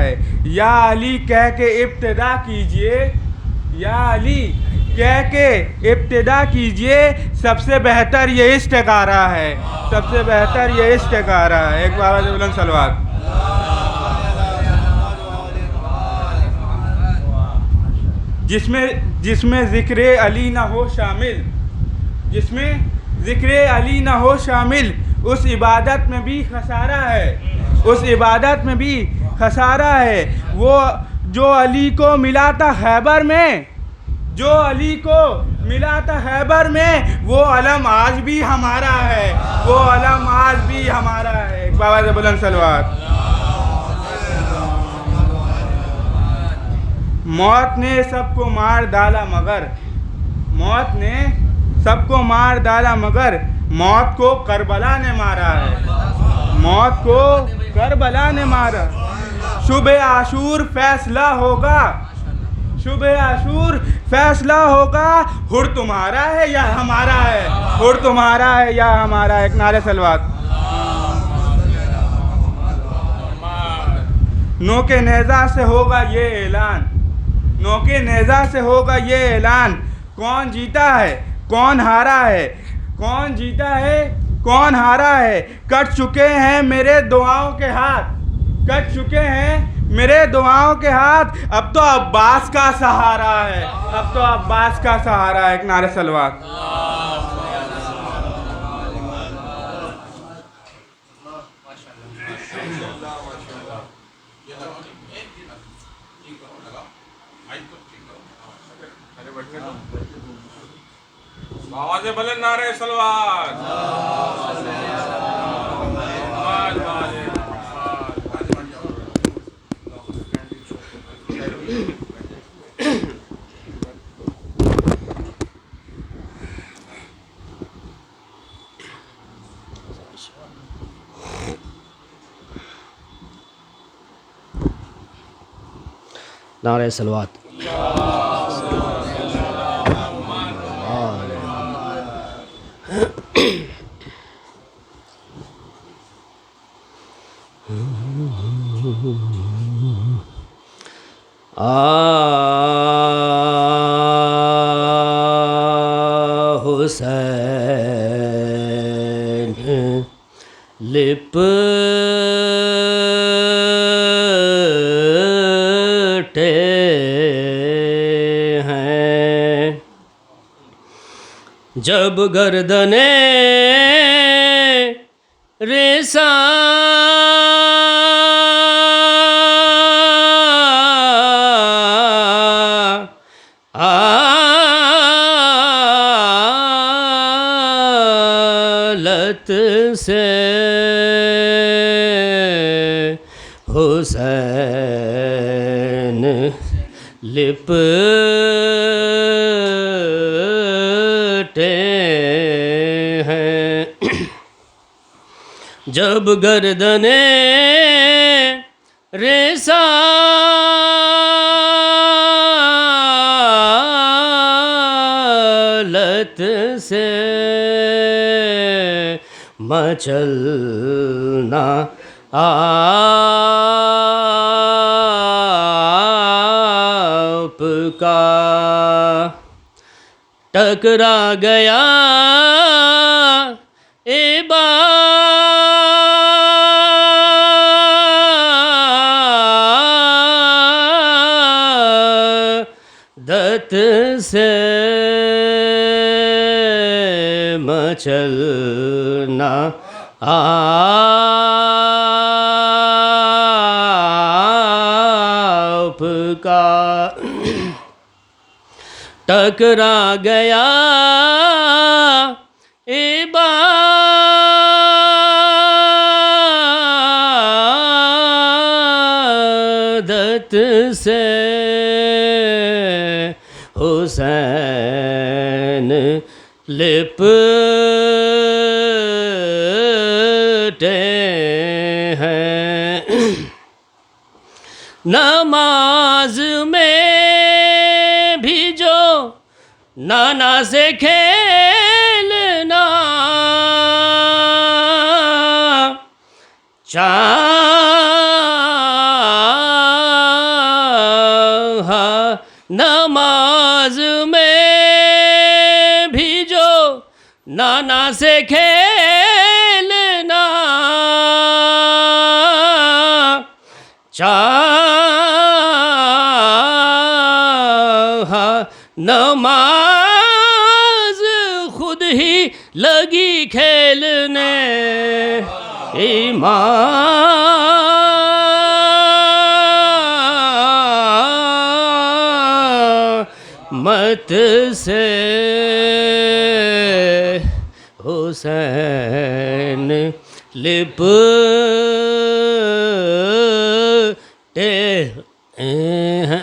ہے. یا علی کہہ کے ابتدا کیجئے, یا علی کہہ کے ابتدا کیجئے, سب سے بہتر یہ استخارہ ہے, سب سے بہتر یہ استخارہ ہے. ایک بار سے بلند صلوات. جس میں ذکر علی نہ ہو شامل, جس میں ذکر علی نہ ہو شامل, اس عبادت میں بھی خسارہ ہے, اس عبادت میں بھی خسارہ ہے. وہ جو علی کو ملا تھا خیبر میں, جو علی کو ملا تھا خیبر میں, وہ علم آج بھی ہمارا ہے, وہ علم آج بھی ہمارا ہے. ایک بابا سے بلند صلوات. موت نے سب کو مار ڈالا مگر, موت نے سب کو مار ڈالا مگر, موت کو کربلا نے مارا ہے, موت کو کربلا نے مارا. شب عاشور فیصلہ ہوگا, شب عاشور فیصلہ ہوگا, حر تمہارا ہے یا ہمارا ہے, حر تمہارا ہے یا ہمارا ہے. ایک نعرہ صلوات. نوک نیزہ سے ہوگا یہ اعلان, نوک نیزہ سے ہوگا یہ اعلان, کون جیتا ہے کون ہارا ہے, کون جیتا ہے کون ہارا ہے. کٹ چکے ہیں میرے دعاؤں کے ہاتھ, کٹ چکے ہیں میرے دعاؤں کے ہاتھ, اب تو عباس کا سہارا ہے, اب تو عباس کا سہارا ہے. ایک نعرہ صلوات. آواز بلند نعرہ صلوات. نعرہ صلوات. حسین لپٹے ہیں جب گردنیں رسالت سے حسین لپٹے ہیں جب گردنیں رسالت سے مچلنا آپ کا ٹکرا گیا عبادت سے مچلنا آپ کا ٹکرا گیا عبادت سے حسین لپٹے ہیں نماز میں بھی جو نانا سے کھیلنا نانا سے کھیلنا چاہا نماز خود ہی لگی کھیلنے امامت سے حسین لپٹے ہیں.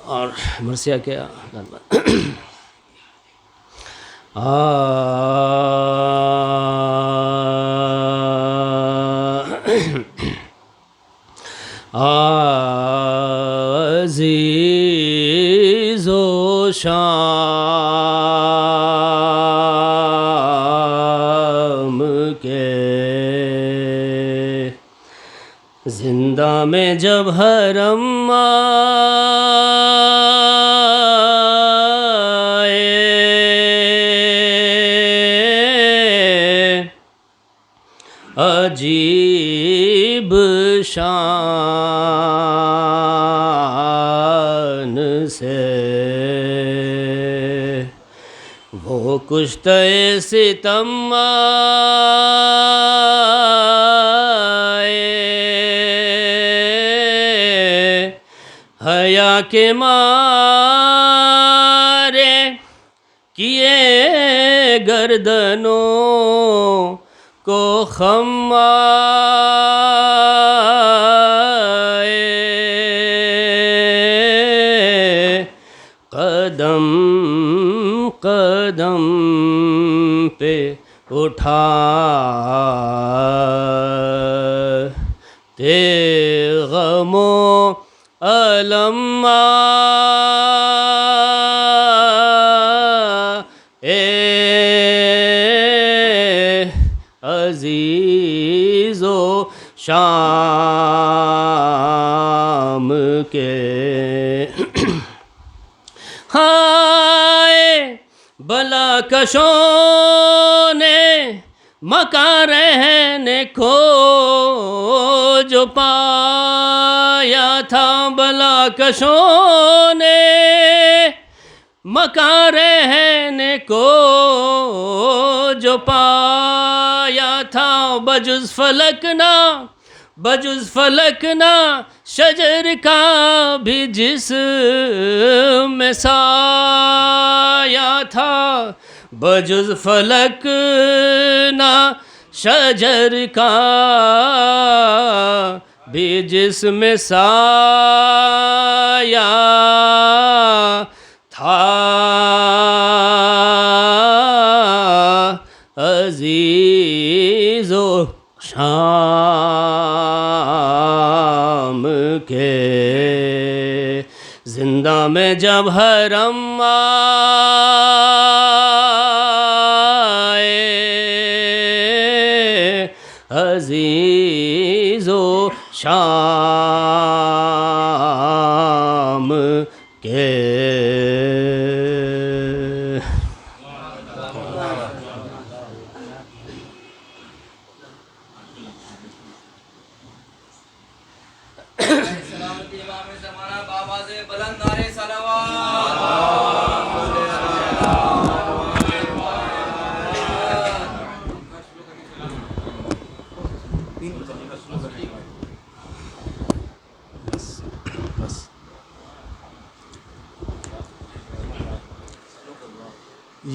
اور مرثیہ کیا عزیز و شام کے زندہ میں جب حرم عجیب شان سے وہ کشتہ ستم حیا کے مارے کیے گردنوں کو خم قدم قدم پہ اٹھا تے غم و علم عزیز و شام کے ہائے بلا کشوں نے مکاں رہنے کو جو پایا تھا بلا کشوں نے مکاں رہنے کو جو پایا تھا بجز فلک نہ شجر کا بھی جسم میں سایہ تھا بجز فلک نہ شجر کا بھی جسم میں سایہ تھا عزیز و شام کے زندہ میں جب حرم آئے عزیز و شام کے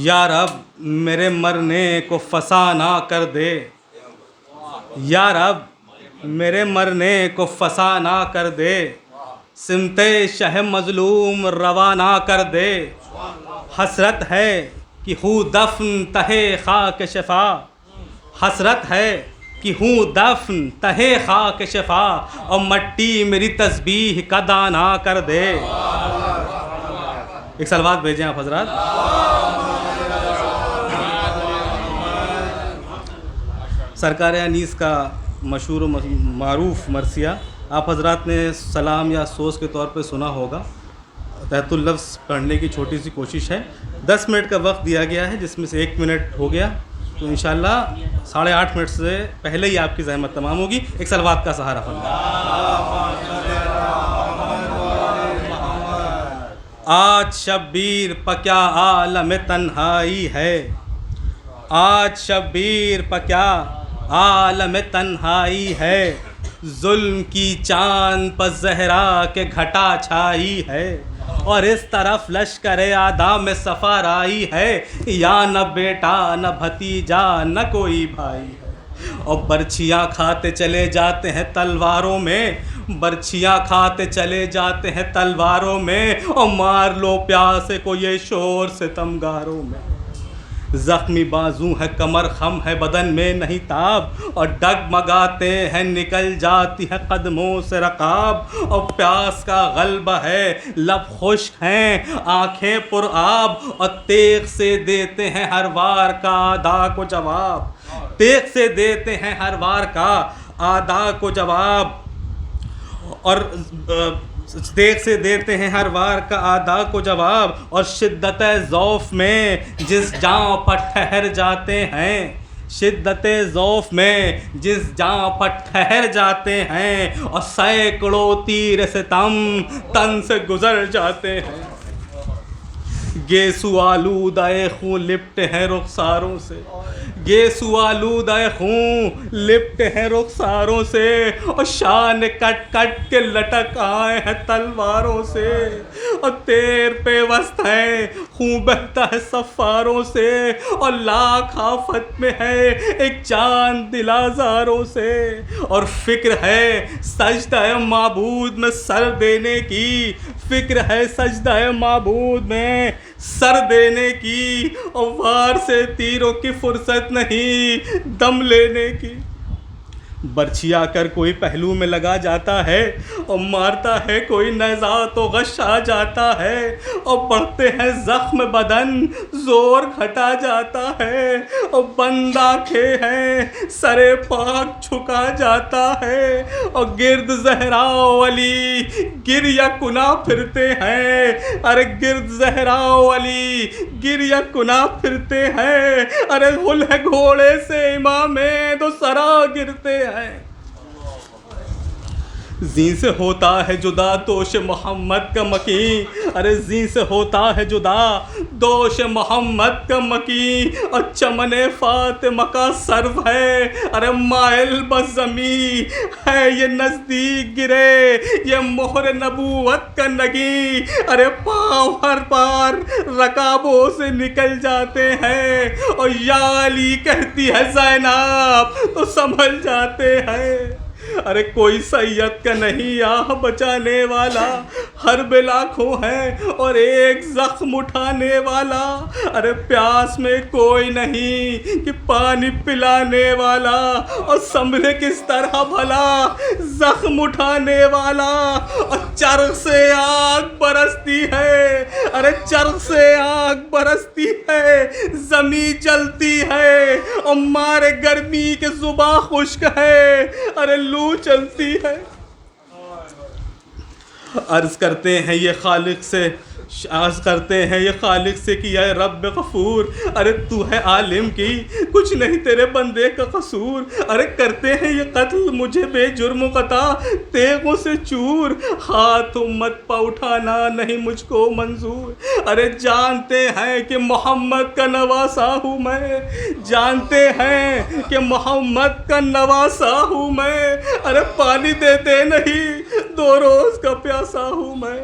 یا رب میرے مرنے کو فسا نہ کر دے یا رب میرے مرنے کو فسا نہ کر دے سمت شہ مظلوم روا نہ کر دے حسرت ہے کہ ہوں دفن تہے خاک شفا حسرت ہے کہ ہوں دفن تہے خاک شفا اور مٹی میری تسبیح کا دانا کر دے. ایک صلوات بھیجیں آپ حضرات. سرکار انیس کا مشہور و معروف مرثیہ آپ حضرات نے سلام یا سوز کے طور پہ سنا ہوگا. تحت اللفظ پڑھنے کی چھوٹی سی کوشش ہے. 10 منٹ کا وقت دیا گیا ہے جس میں سے 1 منٹ ہو گیا, تو انشاءاللہ 8:30 منٹ سے پہلے ہی آپ کی زحمت تمام ہوگی. ایک صلوات کا سہارا فرمائیں. آج شبیر پہ کیا عالم تنہائی ہے, آج شبیر پہ کیا عالم تنہائی ہے, ظلم کی چاند پہ زہرا کے گھٹا چھائی ہے, اور اس طرف لشکر اعداء میں سفر آئی ہے, یا نہ بیٹا نہ بھتیجا نہ کوئی بھائی ہے, اور برچھیاں کھاتے چلے جاتے ہیں تلواروں میں, برچھیاں کھاتے چلے جاتے ہیں تلواروں میں, اور مار لو پیاسے کو یہ شور ستمگاروں میں. زخمی بازو ہے کمر خم ہے بدن میں نہیں تاب, اور ڈگمگاتے ہیں نکل جاتی ہے قدموں سے رقاب, اور پیاس کا غلبہ ہے لب خشک ہیں آنکھیں پر آب, اور تیغ سے دیتے ہیں ہر وار کا ادا کو جواب, تیغ سے دیتے ہیں ہر وار کا ادا کو جواب, اور دیکھ سے دیتے ہیں ہر وار کا ادا کو جواب, اور شدت ضعف میں جس جاں پر ٹھہر جاتے ہیں, شدت ضعف میں جس جاں پر ٹھہر جاتے ہیں, اور سینکڑوں تیر ستم تن سے گزر جاتے ہیں. گیسو آلودہ خون لپٹے ہیں رخساروں سے, گیسو آلودہ خون لپٹے ہیں رخساروں سے, اور شان کٹ کٹ کے لٹک آئے ہیں تلواروں سے, اور تیر پہ وسط ہے خون بہتا ہے صفاروں سے, اور لاکھ آفت میں ہے ایک جان دل آزاروں سے, اور فکر ہے سجدہ معبود میں سر دینے کی, فکر ہے سجدہ معبود میں سر دینے کی, اور وار سے تیروں کی فرصت نہیں دم لینے کی. برچھی آ کر کوئی پہلو میں لگا جاتا ہے, اور مارتا ہے کوئی نیزہ تو غش آ جاتا ہے, اور بڑھتے ہیں زخم بدن زور گھٹا جاتا ہے, اور بند آنکھیں ہیں سرے پاک جھکا جاتا ہے, اور گرد زہرا علی گریہ کنا پھرتے ہیں, ارے گرد زہرا علی گریہ کنا پھرتے ہیں, ارے غل ہے گھوڑے سے امام دو سرا گرتے ہیں. زین سے ہوتا ہے جدا دوش محمد کا مکین, ارے زین سے ہوتا ہے جدا دوش محمد کا مکین, اور چمن فاطمہ کا سرو ہے ارے مائل بس زمین ہے, یہ نزدیک گرے یہ مہر نبوت کا نگی, ارے پاؤں ہر پار رکابوں سے نکل جاتے ہیں, اور یا علی کہتی ہے زینب تو سنبھل جاتے ہیں. ارے کوئی سید کا نہیں آہ بچانے والا, ہر بے لاکھوں ہے اور ایک زخم اٹھانے والا, ارے پیاس میں کوئی نہیں کہ پانی پلانے والا, اور سنبھلے کس طرح بھلا زخم اٹھانے والا, اور چرخ سے آگ برستی ہے, ارے چرخ سے آگ برستی ہے, زمین جلتی ہے, اور مارے گرمی کے زباں خشک ہے, ارے لو چلتی ہے. عرض کرتے ہیں یہ خالق سے, عرض کرتے ہیں یہ خالق سے کہ اے رب غفور, ارے تو ہے عالم کی کچھ نہیں تیرے بندے کا قصور, ارے کرتے ہیں یہ قتل مجھے بے جرم قطع تیغوں سے چور, ہاتھ امت پا اٹھانا نہیں مجھ کو منظور, ارے جانتے ہیں کہ محمد کا نواسا ہوں میں, جانتے ہیں کہ محمد کا نواسا ہوں میں, ارے پانی دیتے نہیں 2 روز کا پیاسا ہوں میں.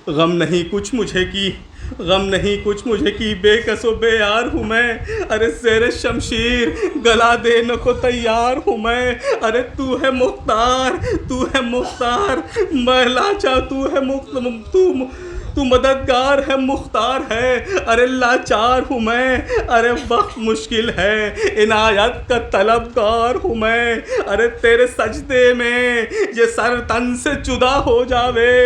غم نہیں کچھ مجھے کی, غم نہیں کچھ مجھے کی, بے کس و بے یار ہوں میں, ارے زیر شمشیر گلا دینے کو تیار ہوں میں, ارے تو ہے مختار تو ہے مختار, میں لاچار تو ہے تو مددگار ہے مختار ہے, ارے لاچار ہوں میں, ارے وقت مشکل ہے عنایت کا طلبگار ہوں میں, ارے تیرے سجدے میں یہ سر تن سے جدا ہو جاوے,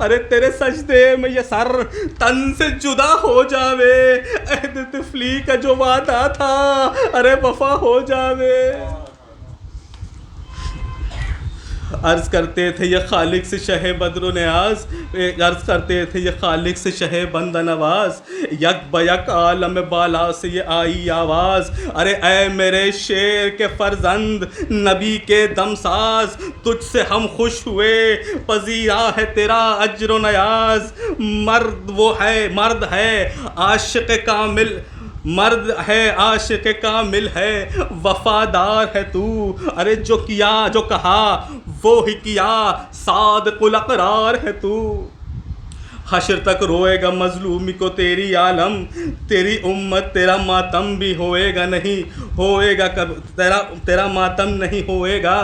ارے تیرے سجدے میں یہ سر تن سے جدا ہو جاوے, عہد طفلی کا جو وعدہ تھا ارے وفا ہو جاوے. عرض کرتے تھے یہ خالق سے شہ بدر و نیاز، عرض کرتے تھے یہ خالق سے شہ بندہ نواز، یک بیک عالم بالا سے یہ آئی آواز، ارے اے میرے شیر کے فرزند نبی کے دم ساز، تجھ سے ہم خوش ہوئے پذیرا ہے تیرا اجر و نیاز، مرد ہے عاشق کامل، مرد ہے عاشق کامل ہے وفادار ہے تو، ارے جو کہا وہ ہی کیا صادق الاقرار ہے تو، حشر تک روئے گا مظلومی کو تیری عالم، تیری امت تیرا ماتم بھی ہوئے گا نہیں ہوئے گا تیرا ماتم نہیں ہوئے گا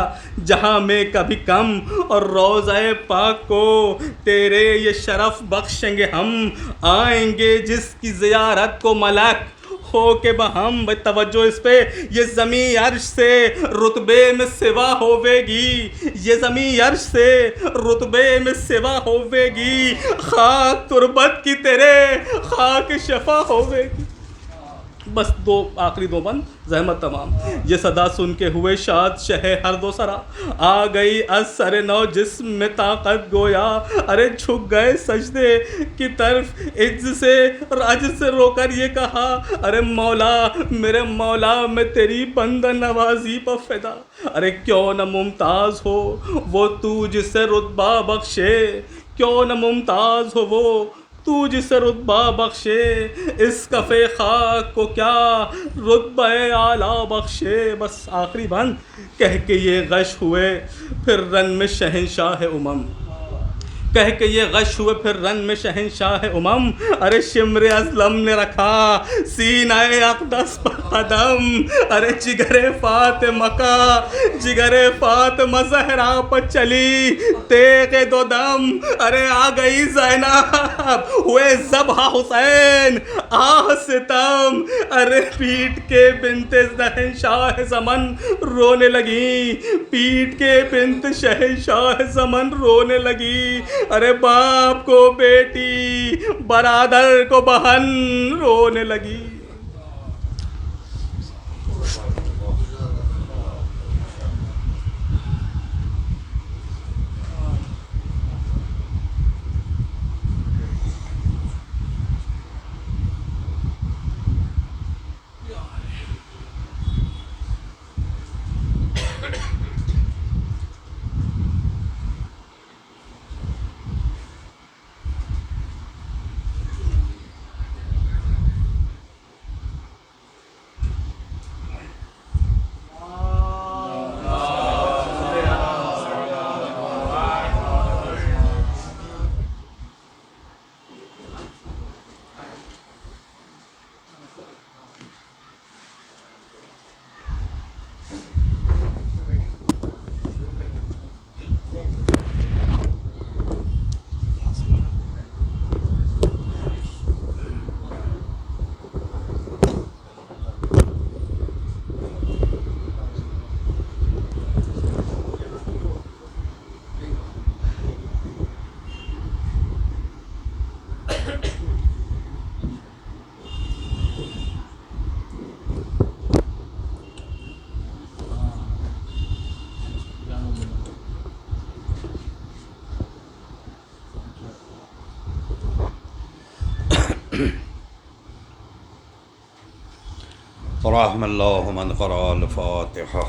جہاں میں کبھی کم، اور روضہ پاک کو تیرے یہ شرف بخشیں گے ہم، آئیں گے جس کی زیارت کو ملک ہو کے بہم، توجہ اس پہ، یہ زمین عرش سے رتبے میں سوا ہوے گی، یہ زمین عرش سے رتبے میں سوا ہوے گی، خاک تربت کی تیرے خاک شفا ہوے گی۔ بس آخری دو بند زحمت تمام، یہ صدا سن کے ہوئے شاد شہ ہر دو سرا، آ گئی از سر نو جسم میں طاقت گویا، ارے جھک گئے سجدے کی طرف عجز سے رو کر یہ کہا، ارے مولا میرے مولا میں تیری بندہ نوازی پر فدا، ارے کیوں نہ ممتاز ہو وہ تو جسے رتبہ بخشے، کیوں نہ ممتاز ہو وہ تو جسے رتبہ بخشے، اس کفے خاک کو کیا رتبہ اعلیٰ بخشے۔ بس آخری بند، کہہ کے یہ غش ہوئے پھر رن میں شہنشاہ امم، کہہ کے یہ غش ہوئے پھر رن میں شہنشاہ امم، ارے شمر ازلم نے رکھا سینہ اقدس پر قدم، ارے جگر فاطمہ کا جگر فاطمہ زہرا پر چلی تیغ دو دم، ارے آ گئی زینب ہوئے ذبح حسین آہ ستم، ارے پیٹ کے بنت شہنشاہ زمن رونے لگی، پیٹ کے بنت شہنشاہ زمن رونے لگی، ارے باپ کو بیٹی برادر کو بہن رونے لگی۔ رحم اللہ من قرأ الفاتحہ۔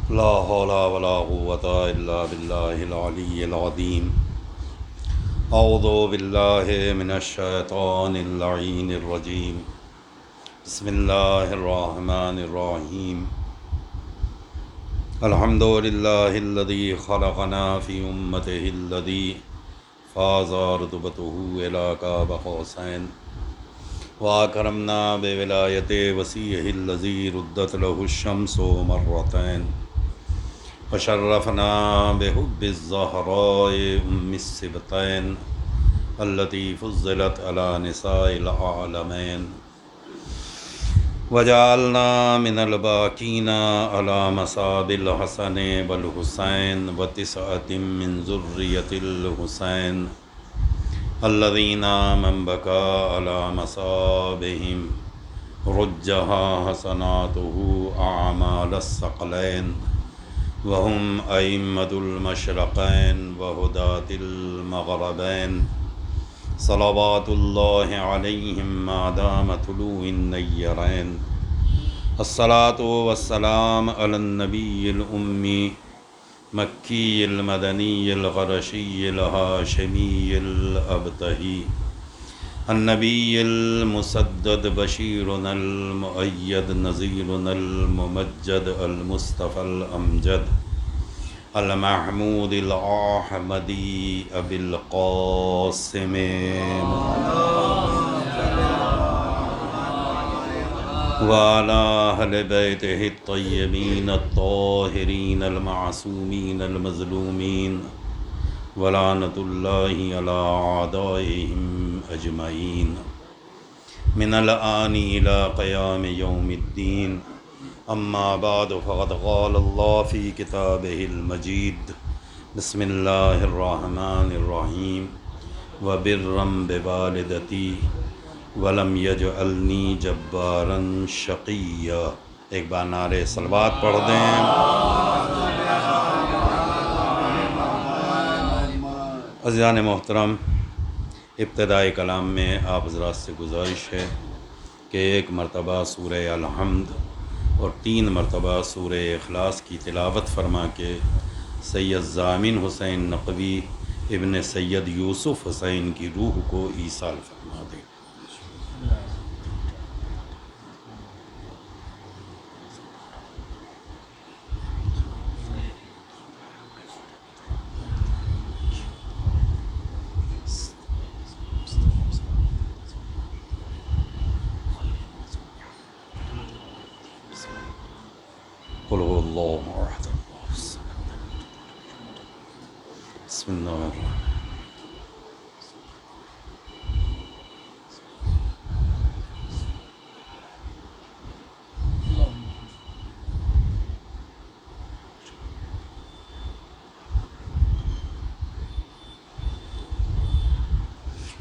لا حول ولا قوة الا باللہ العلی العظیم۔ اعوذ باللہ من الشیطان اللعین الرجیم۔ بسم اللہ الرحمن الرحیم۔ الحمد للہ الذی خلقنا فی امتہ الذی فاز رتبتہ الی قاب قوسین واکرمنا بولایت وسیعہ الذی ردت لہ الشمس مرتین وشرفنا بحب الزہراء ام السبتین التي فضلت على نساء العالمین وجعلنا من الباقين على مصاب الحسن والحسين وتسعة من ذرية الحسين الذين من بكى على مصابهم رجها حسناته أعمال الثقلين وهم أئمة المشرقين وهداة المغربين صلوات الله عليهم ما دام طلوع النيرين الصلاة والسلام على النبي الأمي مكي المدني الغرشي الهاشمي الأبتهي النبي المسدد بشيرنا المؤيد نذيرنا الممجد المصطفى الأمجد المحمود الأحمدي أبي القاسم وعلى أهل بيته الطيبين الطاهرين المعصومين المظلومين ولعنة الله على أعدائهم أجمعين من الآن إلى قيام يوم الدين أما بعد فقد قال الله في كتابه المجيد بسم الله الرحمن الرحيم وبرا بوالدتي ولم يجعلنی جبارا شقیا. ایک بار نعرے صلوات پڑھ دیں. عزیزان محترم، ابتدائی کلام میں آپ حضرات سے گزارش ہے کہ ایک مرتبہ سورہ الحمد اور 3 مرتبہ سورہ اخلاص کی تلاوت فرما کے سید ضامن حسین نقوی ابن سید یوسف حسین کی روح کو ایصال فرما دیں. قل هو اللہ احد اللہ الصمد. بسم اللہ الرحمن.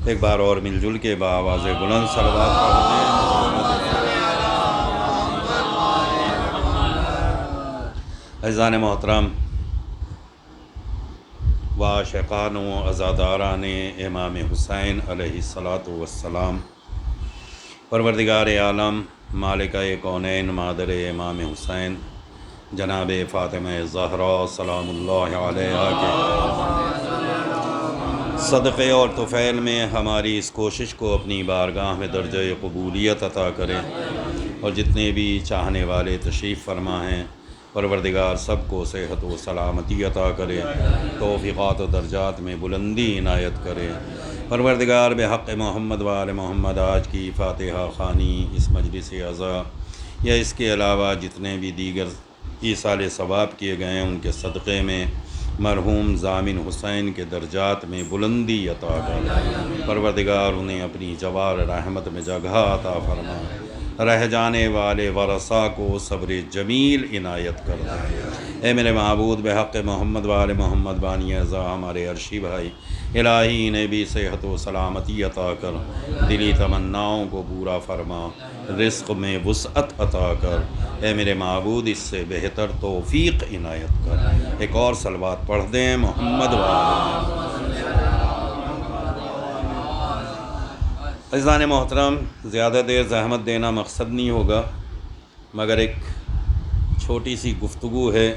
ایک بار اور مل جل کے بآواز بلند صلوات پڑھتے ہیں. عزیزان محترم و عاشقان و عزاداران امام حسین علیہ الصلاۃ والسلام، پروردگار عالم مالکہ کونین مادر امام حسین جناب فاطمہ زہرا سلام اللہ علیہا کے صدقے اور طفیل میں ہماری اس کوشش کو اپنی بارگاہ میں درجہ قبولیت عطا کریں، اور جتنے بھی چاہنے والے تشریف فرما ہیں پروردگار سب کو صحت و سلامتی عطا کرے، توفیقات و درجات میں بلندی عنایت کرے. پروردگار بحق محمد و آل محمد آج کی فاتحہ خوانی اس مجلس عزا یا اس کے علاوہ جتنے بھی دیگر ایصال ثواب کیے گئے ہیں ان کے صدقے میں مرحوم ضامن حسین کے درجات میں بلندی عطا کرے. پروردگار انہیں اپنی جوار رحمت میں جگہ عطا فرمائے. رہ جانے والے ورثاء کو صبر جمیل عنایت کر دے. اے میرے معبود بحق محمد و آل محمد بانی اعضا ہمارے عرشی بھائی، الہی انہیں بھی صحت و سلامتی عطا کر، دلی تمناؤں کو پورا فرما، رزق میں وسعت عطا کر. اے میرے معبود اس سے بہتر توفیق عنایت کر. ایک اور صلوات پڑھ دیں محمد و آل. عزیزان محترم، زیادہ دیر زحمت دینا مقصد نہیں ہوگا، مگر ایک چھوٹی سی گفتگو ہے.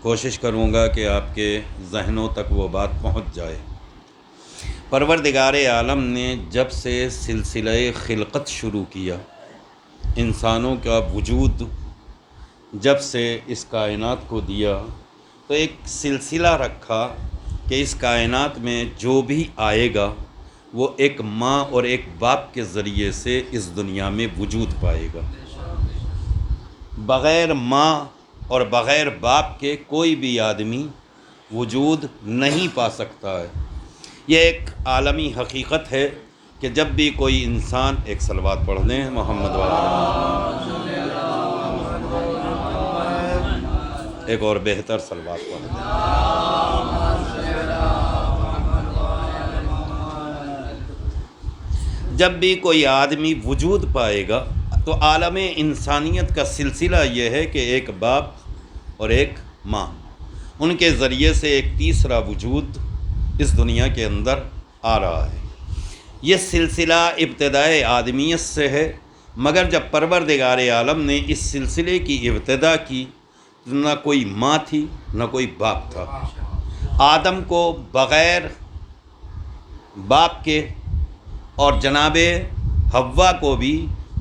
کوشش کروں گا کہ آپ کے ذہنوں تک وہ بات پہنچ جائے. پروردگار عالم نے جب سے سلسلہ خلقت شروع کیا، انسانوں کا وجود جب سے اس کائنات کو دیا تو ایک سلسلہ رکھا کہ اس کائنات میں جو بھی آئے گا وہ ایک ماں اور ایک باپ کے ذریعے سے اس دنیا میں وجود پائے گا. بغیر ماں اور بغیر باپ کے کوئی بھی آدمی وجود نہیں پا سکتا ہے. یہ ایک عالمی حقیقت ہے کہ جب بھی کوئی انسان ایک صلوات پڑھ دیں محمد والا، ایک اور بہتر صلوات پڑھ دیں۔ جب بھی کوئی آدمی وجود پائے گا تو عالم انسانیت کا سلسلہ یہ ہے کہ ایک باپ اور ایک ماں، ان کے ذریعے سے ایک تیسرا وجود اس دنیا کے اندر آ رہا ہے۔ یہ سلسلہ ابتدائے آدمیت سے ہے، مگر جب پروردگار عالم نے اس سلسلے کی ابتدا کی تو نہ کوئی ماں تھی نہ کوئی باپ تھا۔ آدم کو بغیر باپ کے اور جناب حوا کو بھی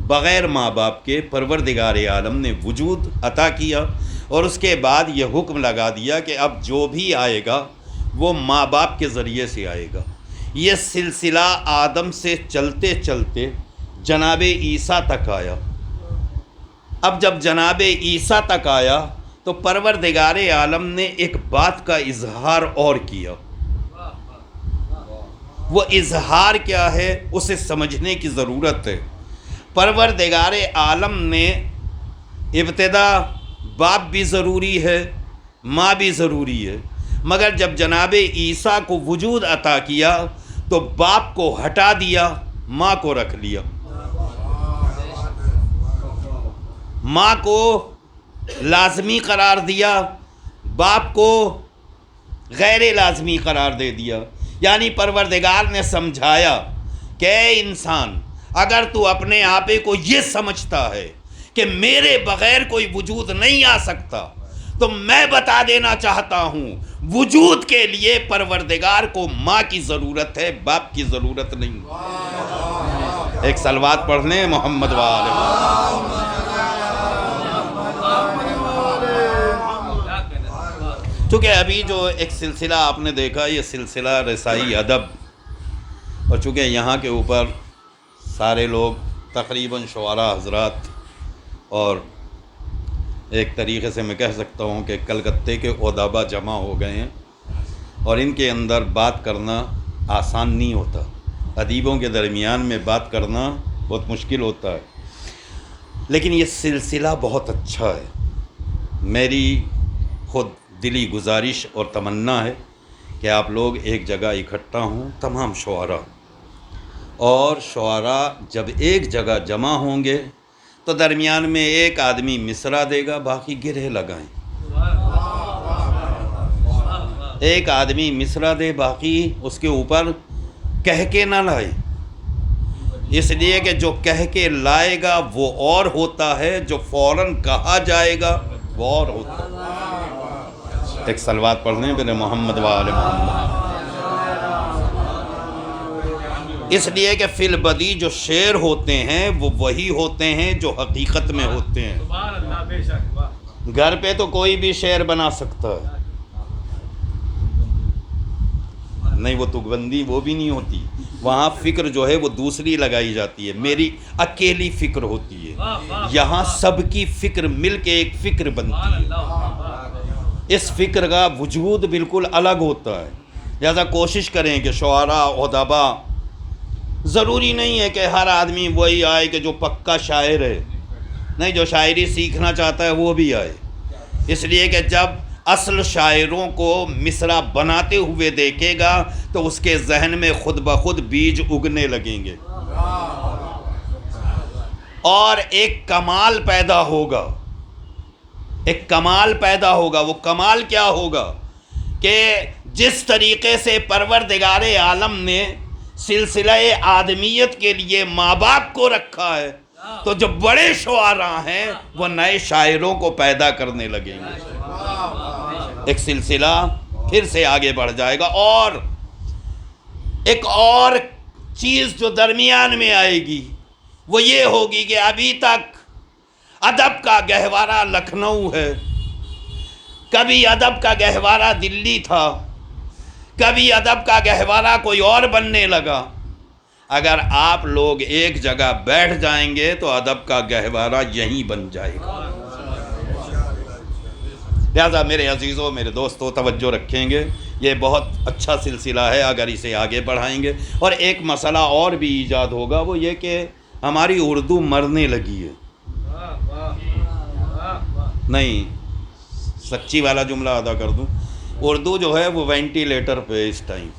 بغیر ماں باپ کے پروردگار عالم نے وجود عطا کیا، اور اس کے بعد یہ حکم لگا دیا کہ اب جو بھی آئے گا وہ ماں باپ کے ذریعے سے آئے گا۔ یہ سلسلہ آدم سے چلتے چلتے جناب عیسیٰ تک آیا۔ اب جب جناب عیسیٰ تک آیا تو پروردگار عالم نے ایک بات کا اظہار اور کیا۔ وہ اظہار کیا ہے اسے سمجھنے کی ضرورت ہے۔ پروردگار عالم نے ابتدا باپ بھی ضروری ہے، ماں بھی ضروری ہے، مگر جب جناب عیسیٰ کو وجود عطا کیا تو باپ کو ہٹا دیا، ماں کو رکھ لیا۔ ماں کو لازمی قرار دیا، باپ کو غیر لازمی قرار دے دیا۔ یعنی پروردگار نے سمجھایا کہ اے انسان، اگر تو اپنے آپے کو یہ سمجھتا ہے کہ میرے بغیر کوئی وجود نہیں آ سکتا تو میں بتا دینا چاہتا ہوں وجود کے لیے پروردگار کو ماں کی ضرورت ہے، باپ کی ضرورت نہیں۔ ایک صلوات پڑھ لیں محمد وآلہ۔ چونکہ ابھی جو ایک سلسلہ آپ نے دیکھا یہ سلسلہ رسائی ادب، اور چونکہ یہاں کے اوپر سارے لوگ تقریباً شعراء حضرات اور ایک طریقے سے میں کہہ سکتا ہوں کہ کلکتے کے ادبا جمع ہو گئے ہیں، اور ان کے اندر بات کرنا آسان نہیں ہوتا۔ ادیبوں کے درمیان میں بات کرنا بہت مشکل ہوتا ہے، لیکن یہ سلسلہ بہت اچھا ہے۔ میری خود دلی گزارش اور تمنا ہے کہ آپ لوگ ایک جگہ اکٹھا ہوں، تمام شعراء، اور شعراء جب ایک جگہ جمع ہوں گے تو درمیان میں ایک آدمی مصرع دے گا، باقی گرہ لگائیں۔ ایک آدمی مصرع دے، باقی اس کے اوپر کہہ کے نہ لائے، اس لیے کہ جو کہہ کے لائے گا وہ اور ہوتا ہے، جو فوراً کہا جائے گا وہ اور ہوتا ہے۔ ایک صلوات پڑھ لیں میرے محمد وآل محمد۔ اس لیے کہ فی البدی جو شعر ہوتے ہیں وہ وہی ہوتے ہیں جو حقیقت میں ہوتے ہیں۔ گھر پہ تو کوئی بھی شعر بنا سکتا ہے، نہیں وہ تکبندی وہ بھی نہیں ہوتی، وہاں فکر جو ہے وہ دوسری لگائی جاتی ہے، میری اکیلی فکر ہوتی ہے، یہاں سب کی فکر مل کے ایک فکر بنتی ہے۔ اس فکر کا وجود بالکل الگ ہوتا ہے، لہذا کوشش کریں کہ شعراء ادبا، ضروری نہیں ہے کہ ہر آدمی وہی آئے کہ جو پکا شاعر ہے، نہیں، جو شاعری سیکھنا چاہتا ہے وہ بھی آئے، اس لیے کہ جب اصل شاعروں کو مصرع بناتے ہوئے دیکھے گا تو اس کے ذہن میں خود بخود بیج اگنے لگیں گے اور ایک کمال پیدا ہوگا، ایک کمال پیدا ہوگا۔ وہ کمال کیا ہوگا کہ جس طریقے سے پروردگار عالم نے سلسلہ آدمیت کے لیے ماں باپ کو رکھا ہے، تو جو بڑے شعراء ہیں وہ نئے شاعروں کو پیدا کرنے لگیں گے، ایک سلسلہ پھر سے آگے بڑھ جائے گا۔ اور ایک اور چیز جو درمیان میں آئے گی وہ یہ ہوگی کہ ابھی تک ادب کا گہوارہ لکھنؤ ہے، کبھی ادب کا گہوارہ دلی تھا، کبھی ادب کا گہوارہ کوئی اور بننے لگا۔ اگر آپ لوگ ایک جگہ بیٹھ جائیں گے تو ادب کا گہوارہ یہیں بن جائے گا۔ لہٰذا میرے عزیزوں، میرے دوستوں، توجہ رکھیں گے، یہ بہت اچھا سلسلہ ہے اگر اسے آگے بڑھائیں گے۔ اور ایک مسئلہ اور بھی ایجاد ہوگا، وہ یہ کہ ہماری اردو مرنے لگی ہے۔ نہیں، سچی والا جملہ ادا کر دوں، اردو جو ہے وہ وینٹیلیٹر پہ اس ٹائم۔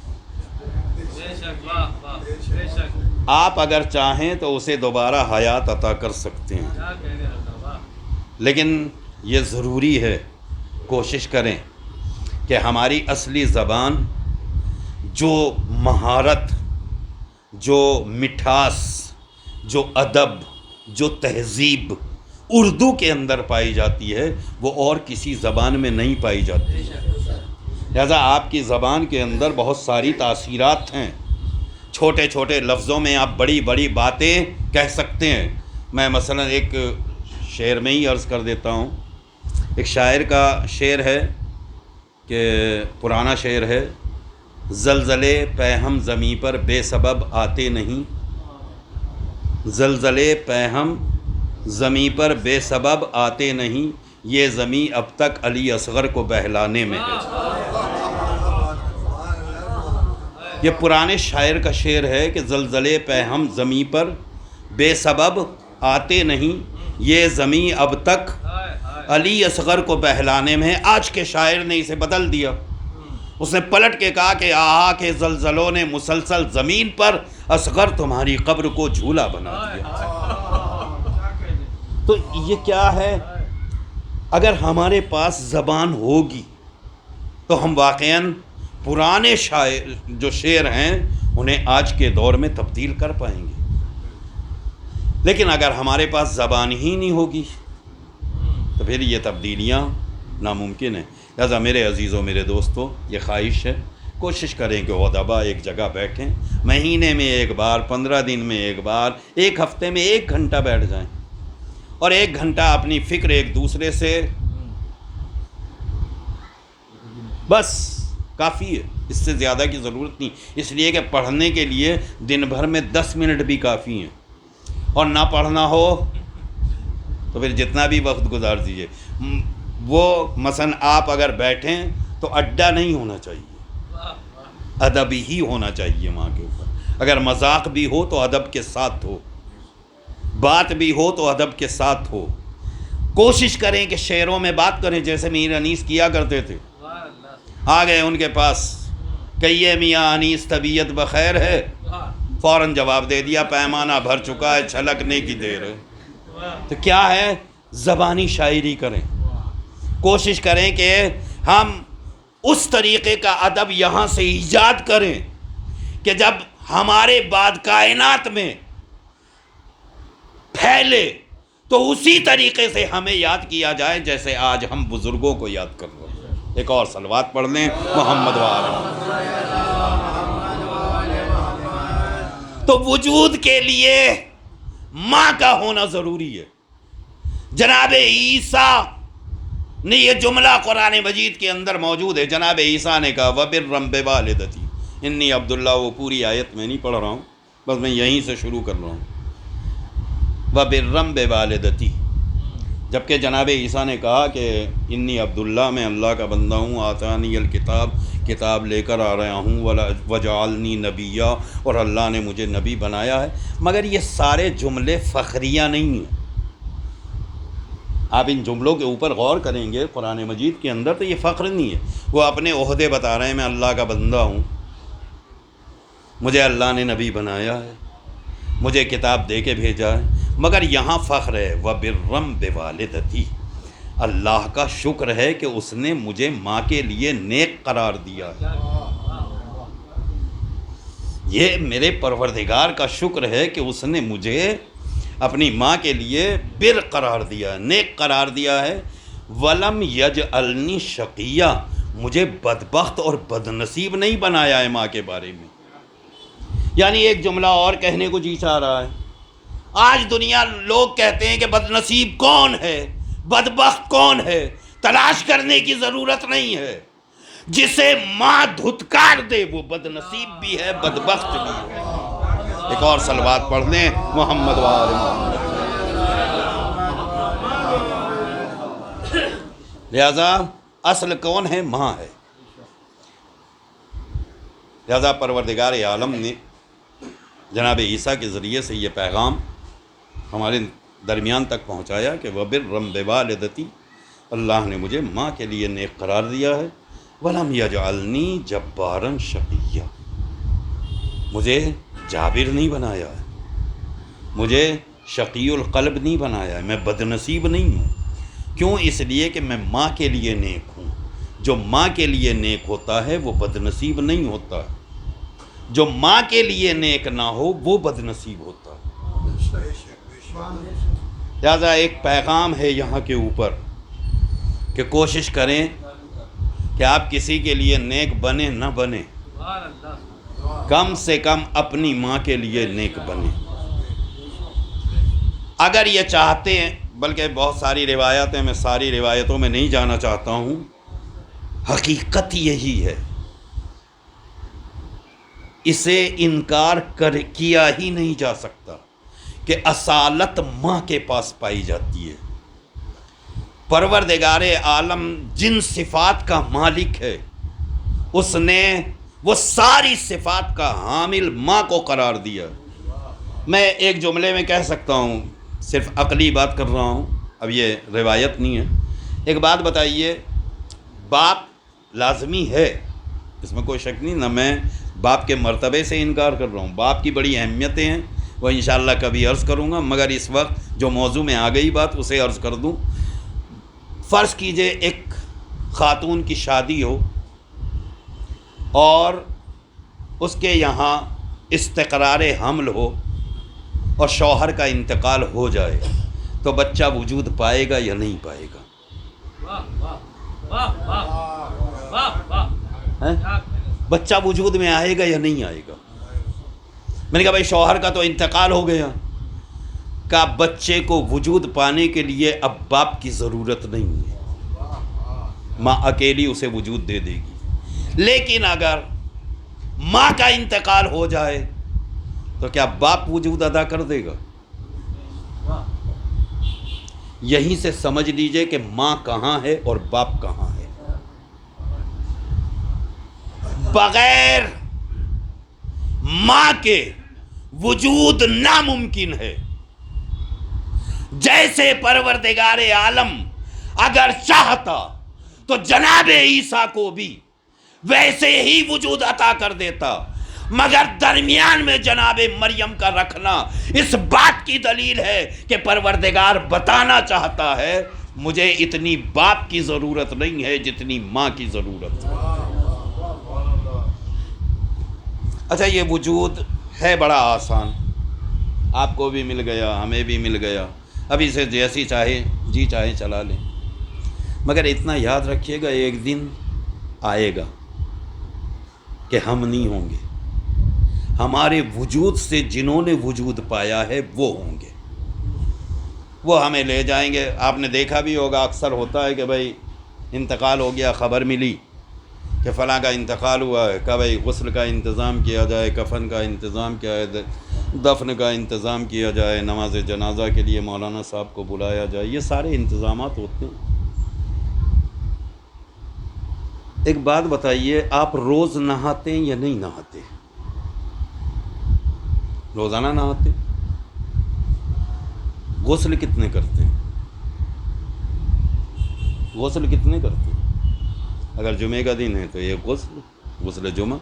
آپ اگر چاہیں تو اسے دوبارہ حیات عطا کر سکتے ہیں، لیکن یہ ضروری ہے کوشش کریں کہ ہماری اصلی زبان جو مہارت، جو مٹھاس، جو ادب، جو تہذیب اردو کے اندر پائی جاتی ہے وہ اور کسی زبان میں نہیں پائی جاتی۔ لہذا آپ کی زبان کے اندر بہت ساری تاثیرات ہیں، چھوٹے چھوٹے لفظوں میں آپ بڑی بڑی باتیں کہہ سکتے ہیں۔ میں مثلا ایک شعر میں ہی عرض کر دیتا ہوں، ایک شاعر کا شعر ہے کہ پرانا شعر ہے، زلزلے پہ ہم زمیں پر بے سبب آتے نہیں، زلزلے پہ ہم زمیں پر بے سبب آتے نہیں، یہ زمیں اب تک علی اصغر کو بہلانے میں ہے۔ یہ پرانے شاعر کا شعر ہے کہ زلزلے پہ ہم زمیں پر بے سبب آتے نہیں، یہ زمیں اب تک علی اصغر کو بہلانے میں ہے۔ آج کے شاعر نے اسے بدل دیا، اس نے پلٹ کے کہا کہ آہا کے زلزلوں نے مسلسل زمین پر اصغر تمہاری قبر کو جھولا بنا دیا۔ تو یہ کیا ہے؟ اگر ہمارے پاس زبان ہوگی تو ہم واقعاً پرانے شاعر جو شعر ہیں انہیں آج کے دور میں تبدیل کر پائیں گے، لیکن اگر ہمارے پاس زبان ہی نہیں ہوگی تو پھر یہ تبدیلیاں ناممکن ہیں۔ لہذا میرے عزیزوں، میرے دوستوں، یہ خواہش ہے کوشش کریں کہ ادبا ایک جگہ بیٹھیں، مہینے میں ایک بار، 15 دن میں ایک بار، ایک ہفتے میں 1 گھنٹہ بیٹھ جائیں اور 1 گھنٹہ اپنی فکر ایک دوسرے سے، بس کافی ہے، اس سے زیادہ کی ضرورت نہیں، اس لیے کہ پڑھنے کے لیے دن بھر میں 10 منٹ بھی کافی ہیں، اور نہ پڑھنا ہو تو پھر جتنا بھی وقت گزار دیجیے۔ وہ مثلا آپ اگر بیٹھیں تو اڈا نہیں ہونا چاہیے، ادب ہی ہونا چاہیے وہاں کے اوپر۔ اگر مذاق بھی ہو تو ادب کے ساتھ ہو، بات بھی ہو تو ادب کے ساتھ ہو۔ کوشش کریں کہ شعروں میں بات کریں جیسے میر انیس کیا کرتے تھے۔ آ گئے ان کے پاس، کہیے میاں انیس طبیعت بخیر ہے، فوراً جواب دے دیا پیمانہ بھر چکا ہے، چھلکنے کی دیر ہے۔ تو کیا ہے؟ زبانی شاعری کریں، کوشش کریں کہ ہم اس طریقے کا ادب یہاں سے ایجاد کریں کہ جب ہمارے بعد کائنات میں پھیلے تو اسی طریقے سے ہمیں یاد کیا جائے جیسے آج ہم بزرگوں کو یاد کر رہے ہیں۔ ایک اور صلوات پڑھ لیں محمد وآلہ۔ تو وجود کے لیے ماں کا ہونا ضروری ہے۔ جناب عیسیٰ نے یہ جملہ قرآن مجید کے اندر موجود ہے، جناب عیسیٰ نے کہا وَبِرًّا بِوَالِدَتِی، انی عبداللہ، وہ پوری آیت میں نہیں پڑھ رہا ہوں، بس میں یہیں سے شروع کر رہا ہوں، وَبِرًّا بِوَالِدَتِی۔ جبکہ جناب عیسیٰ نے کہا کہ انی عبداللہ، میں اللہ کا بندہ ہوں، آتانی الکتاب، کتاب لے کر آ رہا ہوں، وجعلنی نبیّا، اور اللہ نے مجھے نبی بنایا ہے۔ مگر یہ سارے جملے فخریہ نہیں ہیں۔ آپ ان جملوں کے اوپر غور کریں گے قرآن مجید کے اندر تو یہ فخر نہیں ہے، وہ اپنے عہدے بتا رہے ہیں، میں اللہ کا بندہ ہوں، مجھے اللہ نے نبی بنایا ہے، مجھے کتاب دے کے بھیجا ہے۔ مگر یہاں فخر ہے وَبِرًّا بِوَالِدَتِی، اللہ کا شکر ہے کہ اس نے مجھے ماں کے لیے نیک قرار دیا ہے۔ یہ میرے پروردگار کا شکر ہے کہ اس نے مجھے اپنی ماں کے لیے بر قرار دیا ہے، نیک قرار دیا ہے۔ وَلَمْ يَجْعَلْنِی شَقِیًّا، مجھے بدبخت اور بدنصیب نہیں بنایا ہے ماں کے بارے میں۔ یعنی ایک جملہ اور کہنے کو جی چاہ رہا ہے۔ آج دنیا لوگ کہتے ہیں کہ بدنصیب کون ہے، بدبخت کون ہے، تلاش کرنے کی ضرورت نہیں ہے، جسے ماں دھتکار دے وہ بدنصیب بھی ہے، بدبخت بھی ہے۔ ایک اور صلوات پڑھ لیں محمد وآل محمد۔ لہذا اصل کون ہے؟ ماں ہے۔ لہذا پروردگار عالم نے جناب عیسیٰ کے ذریعے سے یہ پیغام ہمارے درمیان تک پہنچایا کہ وَبِرًّا بِوَالِدَتِی، اللہ نے مجھے ماں کے لیے نیک قرار دیا ہے، وَلَمْ يَجْعَلْنِی جَبَّارًا شَقِیًّا، مجھے جابر نہیں بنایا ہے، مجھے شقی القلب نہیں بنایا ہے، میں بد نصیب نہیں ہوں۔ کیوں؟ اس لیے کہ میں ماں کے لیے نیک ہوں۔ جو ماں کے لیے نیک ہوتا ہے وہ بد نصیب نہیں ہوتا، جو ماں کے لیے نیک نہ ہو وہ بد نصیب ہوتا ہے۔ لہٰذا ایک پیغام ہے یہاں کے اوپر کہ کوشش کریں کہ آپ کسی کے لیے نیک بنے نہ بنے، کم سے کم اپنی ماں کے لیے نیک بنے۔ اگر یہ چاہتے ہیں، بلکہ بہت ساری روایتیں، میں ساری روایتوں میں نہیں جانا چاہتا ہوں، حقیقت یہی ہے، اسے انکار کیا ہی نہیں جا سکتا کہ اصالت ماں کے پاس پائی جاتی ہے۔ پروردگار عالم جن صفات کا مالک ہے، اس نے وہ ساری صفات کا حامل ماں کو قرار دیا۔ میں ایک جملے میں کہہ سکتا ہوں، صرف عقلی بات کر رہا ہوں، اب یہ روایت نہیں ہے۔ ایک بات بتائیے، باپ لازمی ہے، اس میں کوئی شک نہیں، نہ میں باپ کے مرتبے سے انکار کر رہا ہوں، باپ کی بڑی اہمیتیں ہیں، وہ انشاءاللہ کبھی عرض کروں گا، مگر اس وقت جو موضوع میں آ گئی بات اسے عرض کر دوں۔ فرض کیجئے ایک خاتون کی شادی ہو اور اس کے یہاں استقرار حمل ہو اور شوہر کا انتقال ہو جائے، تو بچہ وجود پائے گا یا نہیں پائے گا؟ بچہ وجود میں آئے گا یا نہیں آئے گا؟ میں نے کہا بھائی شوہر کا تو انتقال ہو گیا، کہ بچے کو وجود پانے کے لیے اب باپ کی ضرورت نہیں ہے، ماں اکیلی اسے وجود دے دے گی۔ لیکن اگر ماں کا انتقال ہو جائے تو کیا باپ وجود ادا کر دے گا؟ یہیں سے سمجھ لیجئے کہ ماں کہاں ہے اور باپ کہاں ہے۔ بغیر ماں کے وجود ناممکن ہے۔ جیسے پروردگار عالم اگر چاہتا تو جناب عیسیٰ کو بھی ویسے ہی وجود عطا کر دیتا، مگر درمیان میں جناب مریم کا رکھنا اس بات کی دلیل ہے کہ پروردگار بتانا چاہتا ہے مجھے اتنی باپ کی ضرورت نہیں ہے جتنی ماں کی ضرورت ہے۔ اچھا، یہ وجود ہے بڑا آسان، آپ کو بھی مل گیا، ہمیں بھی مل گیا، اب اسے جیسی چاہے جی چاہے چلا لیں، مگر اتنا یاد رکھیے گا ایک دن آئے گا کہ ہم نہیں ہوں گے، ہمارے وجود سے جنہوں نے وجود پایا ہے وہ ہوں گے، وہ ہمیں لے جائیں گے۔ آپ نے دیکھا بھی ہوگا، اکثر ہوتا ہے کہ بھائی انتقال ہو گیا، خبر ملی کہ فلاں کا انتقال ہوا ہے، کہ بھائی غسل کا انتظام کیا جائے، کفن کا انتظام کیا ہے، دفن کا انتظام کیا جائے، نماز جنازہ کے لیے مولانا صاحب کو بلایا جائے، یہ سارے انتظامات ہوتے ہیں۔ ایک بات بتائیے، آپ روز نہاتے ہیں یا نہیں نہاتے؟ روزانہ نہاتے؟ غسل کتنے کرتے ہیں؟ غسل کتنے کرتے ہیں؟ اگر جمعے کا دن ہے تو ایک غسل جمعہ،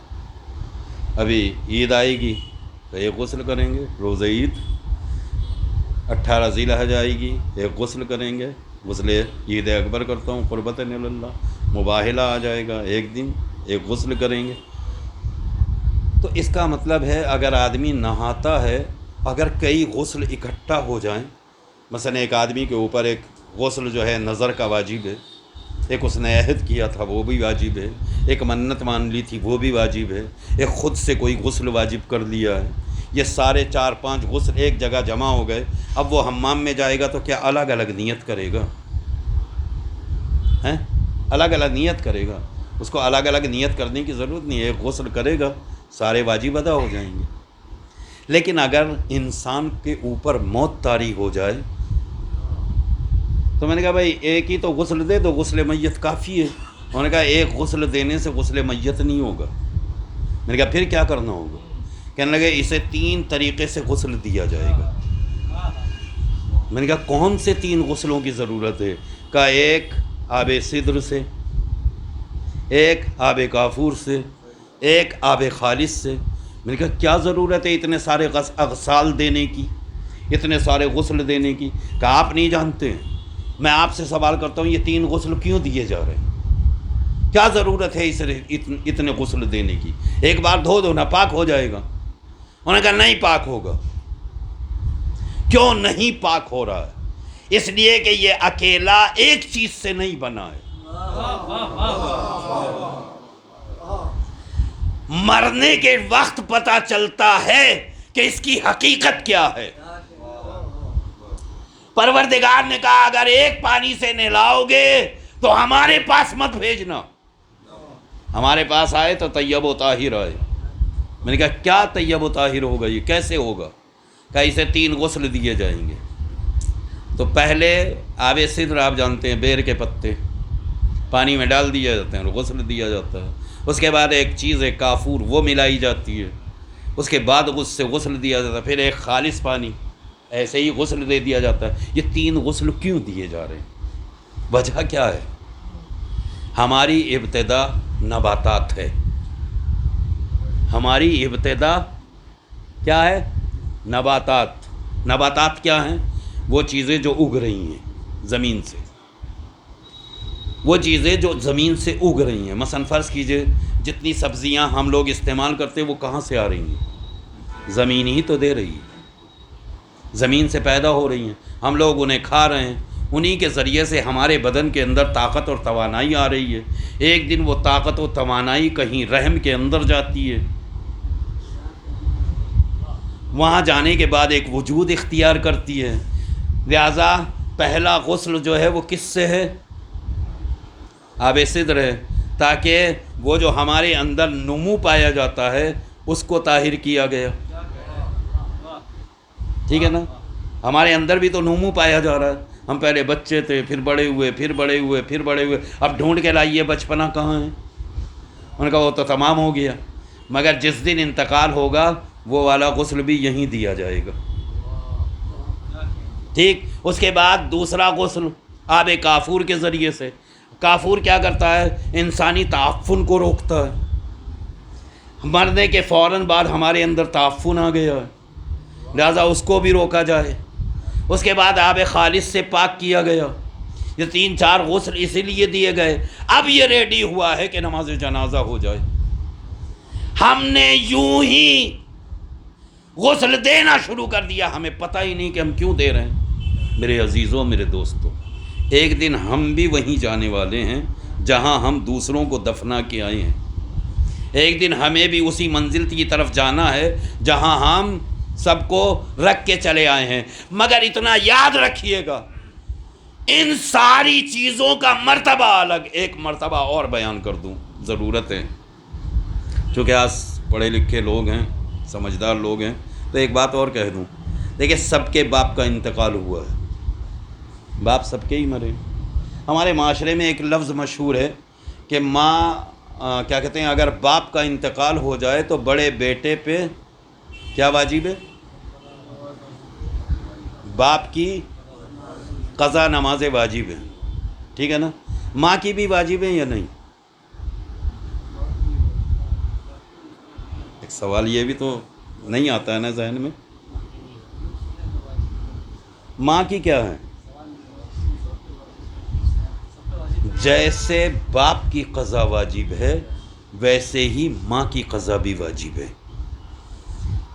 ابھی عید آئے گی تو ایک غسل کریں گے، روز عید، 18 ذی الحجہ آئے گی ایک غسل کریں گے، غسل عید اکبر کرتا ہوں قربت اللہ، مباحلہ آ جائے گا ایک دن ایک غسل کریں گے۔ تو اس کا مطلب ہے اگر آدمی نہاتا ہے، اگر کئی غسل اکٹھا ہو جائیں، مثلا ایک آدمی کے اوپر ایک غسل جو ہے نظر کا واجب ہے، ایک اس نے عہد کیا تھا وہ بھی واجب ہے، ایک منت مان لی تھی وہ بھی واجب ہے، ایک خود سے کوئی غسل واجب کر لیا ہے، یہ سارے 4-5 غسل ایک جگہ جمع ہو گئے، اب وہ حمام میں جائے گا تو کیا الگ الگ نیت کرے گا؟ الگ الگ نیت کرے گا؟ اس کو الگ الگ نیت کرنے کی ضرورت نہیں ہے، ایک غسل کرے گا سارے واجب ادا ہو جائیں گے۔ لیکن اگر انسان کے اوپر موت طاری ہو جائے تو میں نے کہا بھائی ایک ہی تو غسل دے دو، غسل میت کافی ہے، انہوں نے کہا ایک غسل دینے سے غسل میت نہیں ہوگا. میں نے کہا پھر کیا کرنا ہوگا؟ کہنے لگے اسے 3 طریقے سے غسل دیا جائے گا. میں نے کہا کون سے 3 غسلوں کی ضرورت ہے؟ کہا ایک آب سدر سے، ایک آب کافور سے، ایک آب خالص سے. میں نے کہا کیا ضرورت ہے اتنے سارے اغسال دینے کی، اتنے سارے غسل دینے کی؟ کہا آپ نہیں جانتے ہیں، میں آپ سے سوال کرتا ہوں یہ 3 غسل کیوں دیے جا رہے ہیں؟ کیا ضرورت ہے اس اتنے غسل دینے کی؟ ایک بار دھو دو نا، پاک ہو جائے گا. انہوں نے کہا نہیں پاک ہوگا. کیوں نہیں پاک ہو رہا ہے؟ اس لیے کہ یہ اکیلا ایک چیز سے نہیں بنا ہے. مرنے کے وقت پتہ چلتا ہے کہ اس کی حقیقت کیا ہے. پروردگار نے کہا اگر ایک پانی سے نہلاؤ گے تو ہمارے پاس مت بھیجنا. ہمارے پاس آئے تو طیب و طاہر آئے. میں نے کہا کیا طیب و طاہر ہوگا، یہ کیسے ہوگا؟ کہا اسے 3 غسل دیے جائیں گے. تو پہلے آب سدر آپ جانتے ہیں، بیر کے پتے پانی میں ڈال دیے جاتے ہیں اور غسل دیا جاتا ہے. اس کے بعد ایک چیز ہے کافور، وہ ملائی جاتی ہے. اس کے بعد اس سے غسل دیا جاتا ہے. پھر ایک خالص پانی، ایسے ہی غسل دے دیا جاتا ہے. یہ 3 غسل کیوں دیے جا رہے ہیں؟ وجہ کیا ہے؟ ہماری ابتدا نباتات ہے. ہماری ابتدا کیا ہے؟ نباتات. نباتات کیا ہیں؟ وہ چیزیں جو اگ رہی ہیں زمین سے، وہ چیزیں جو زمین سے اگ رہی ہیں. مثلا فرض کیجئے جتنی سبزیاں ہم لوگ استعمال کرتے ہیں وہ کہاں سے آ رہی ہیں؟ زمین ہی تو دے رہی ہے، زمین سے پیدا ہو رہی ہیں. ہم لوگ انہیں کھا رہے ہیں، انہی کے ذریعے سے ہمارے بدن کے اندر طاقت اور توانائی آ رہی ہے. ایک دن وہ طاقت و توانائی کہیں رحم کے اندر جاتی ہے، وہاں جانے کے بعد ایک وجود اختیار کرتی ہے. لہذا پہلا غسل جو ہے وہ کس سے ہے؟ آب سدر ہے، تاکہ وہ جو ہمارے اندر نمو پایا جاتا ہے اس کو طاہر کیا گیا. ٹھیک ہے نا؟ ہمارے اندر بھی تو نمو پایا جا رہا ہے. ہم پہلے بچے تھے، پھر بڑے ہوئے، پھر بڑے ہوئے، پھر بڑے ہوئے. اب ڈھونڈ کے لائیے بچپنا کہاں ہے؟ ان کا وہ تو تمام ہو گیا. مگر جس دن انتقال ہوگا وہ والا غسل بھی یہیں دیا جائے گا. ٹھیک. اس کے بعد دوسرا غسل آب کافور کے ذریعے سے. کافور کیا کرتا ہے؟ انسانی تعفن کو روکتا ہے. مرنے کے فوراً بعد ہمارے اندر تعفن آ گیا ہے، لہذا اس کو بھی روکا جائے. اس کے بعد آب خالص سے پاک کیا گیا. یہ 3-4 غسل اسی لیے دیے گئے. اب یہ ریڈی ہوا ہے کہ نماز جنازہ ہو جائے. ہم نے یوں ہی غسل دینا شروع کر دیا، ہمیں پتہ ہی نہیں کہ ہم کیوں دے رہے ہیں. میرے عزیزوں، میرے دوستوں، ایک دن ہم بھی وہیں جانے والے ہیں جہاں ہم دوسروں کو دفنا کے آئے ہیں. ایک دن ہمیں بھی اسی منزل کی طرف جانا ہے جہاں ہم سب کو رکھ کے چلے آئے ہیں. مگر اتنا یاد رکھیے گا، ان ساری چیزوں کا مرتبہ الگ. ایک مرتبہ اور بیان کر دوں، ضرورت ہے، چونکہ آج پڑھے لکھے لوگ ہیں، سمجھدار لوگ ہیں، تو ایک بات اور کہہ دوں. دیکھیں سب کے باپ کا انتقال ہوا ہے، باپ سب کے ہی مرے. ہمارے معاشرے میں ایک لفظ مشہور ہے کہ ماں کیا کہتے ہیں، اگر باپ کا انتقال ہو جائے تو بڑے بیٹے پہ کیا واجب ہے؟ باپ کی قضا نماز واجب ہے. ٹھیک ہے نا؟ ماں کی بھی واجب ہے یا نہیں؟ ایک سوال یہ بھی تو نہیں آتا ہے نا ذہن میں. ماں کی کیا ہے؟ جیسے باپ کی قضا واجب ہے ویسے ہی ماں کی قضا بھی واجب ہے.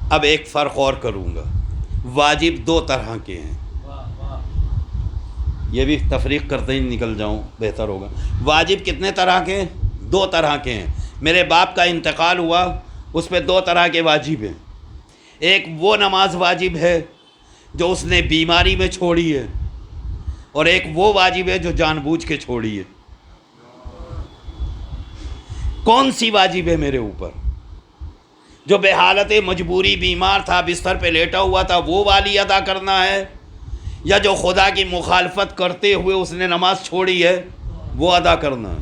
اب ایک فرق اور کروں گا. واجب 2 طرح کے ہیں، یہ بھی تفریق کرتے ہی نکل جاؤں بہتر ہوگا. واجب کتنے طرح کے ہیں؟ 2 طرح کے ہیں. میرے باپ کا انتقال ہوا، اس پہ 2 طرح کے واجب ہیں. ایک وہ نماز واجب ہے جو اس نے بیماری میں چھوڑی ہے، اور ایک وہ واجب ہے جو جان بوجھ کے چھوڑی ہے. کون سی واجب ہے میرے اوپر؟ جو بے حالت مجبوری بیمار تھا، بستر پہ لیٹا ہوا تھا، وہ والی ادا کرنا ہے، یا جو خدا کی مخالفت کرتے ہوئے اس نے نماز چھوڑی ہے وہ ادا کرنا ہے؟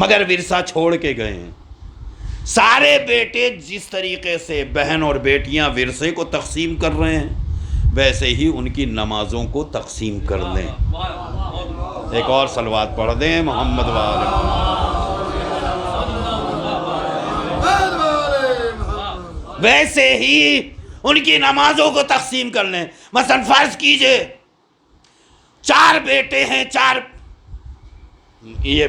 مگر ورثہ چھوڑ کے گئے ہیں. سارے بیٹے جس طریقے سے بہن اور بیٹیاں ورثے کو تقسیم کر رہے ہیں ویسے ہی ان کی نمازوں کو تقسیم کر دیں. ایک اور صلوات پڑھ دیں محمد ویسے ہی ان کی نمازوں کو تقسیم کر لیں. مثلا فرض کیجئے 4 بیٹے ہیں، 4 یہ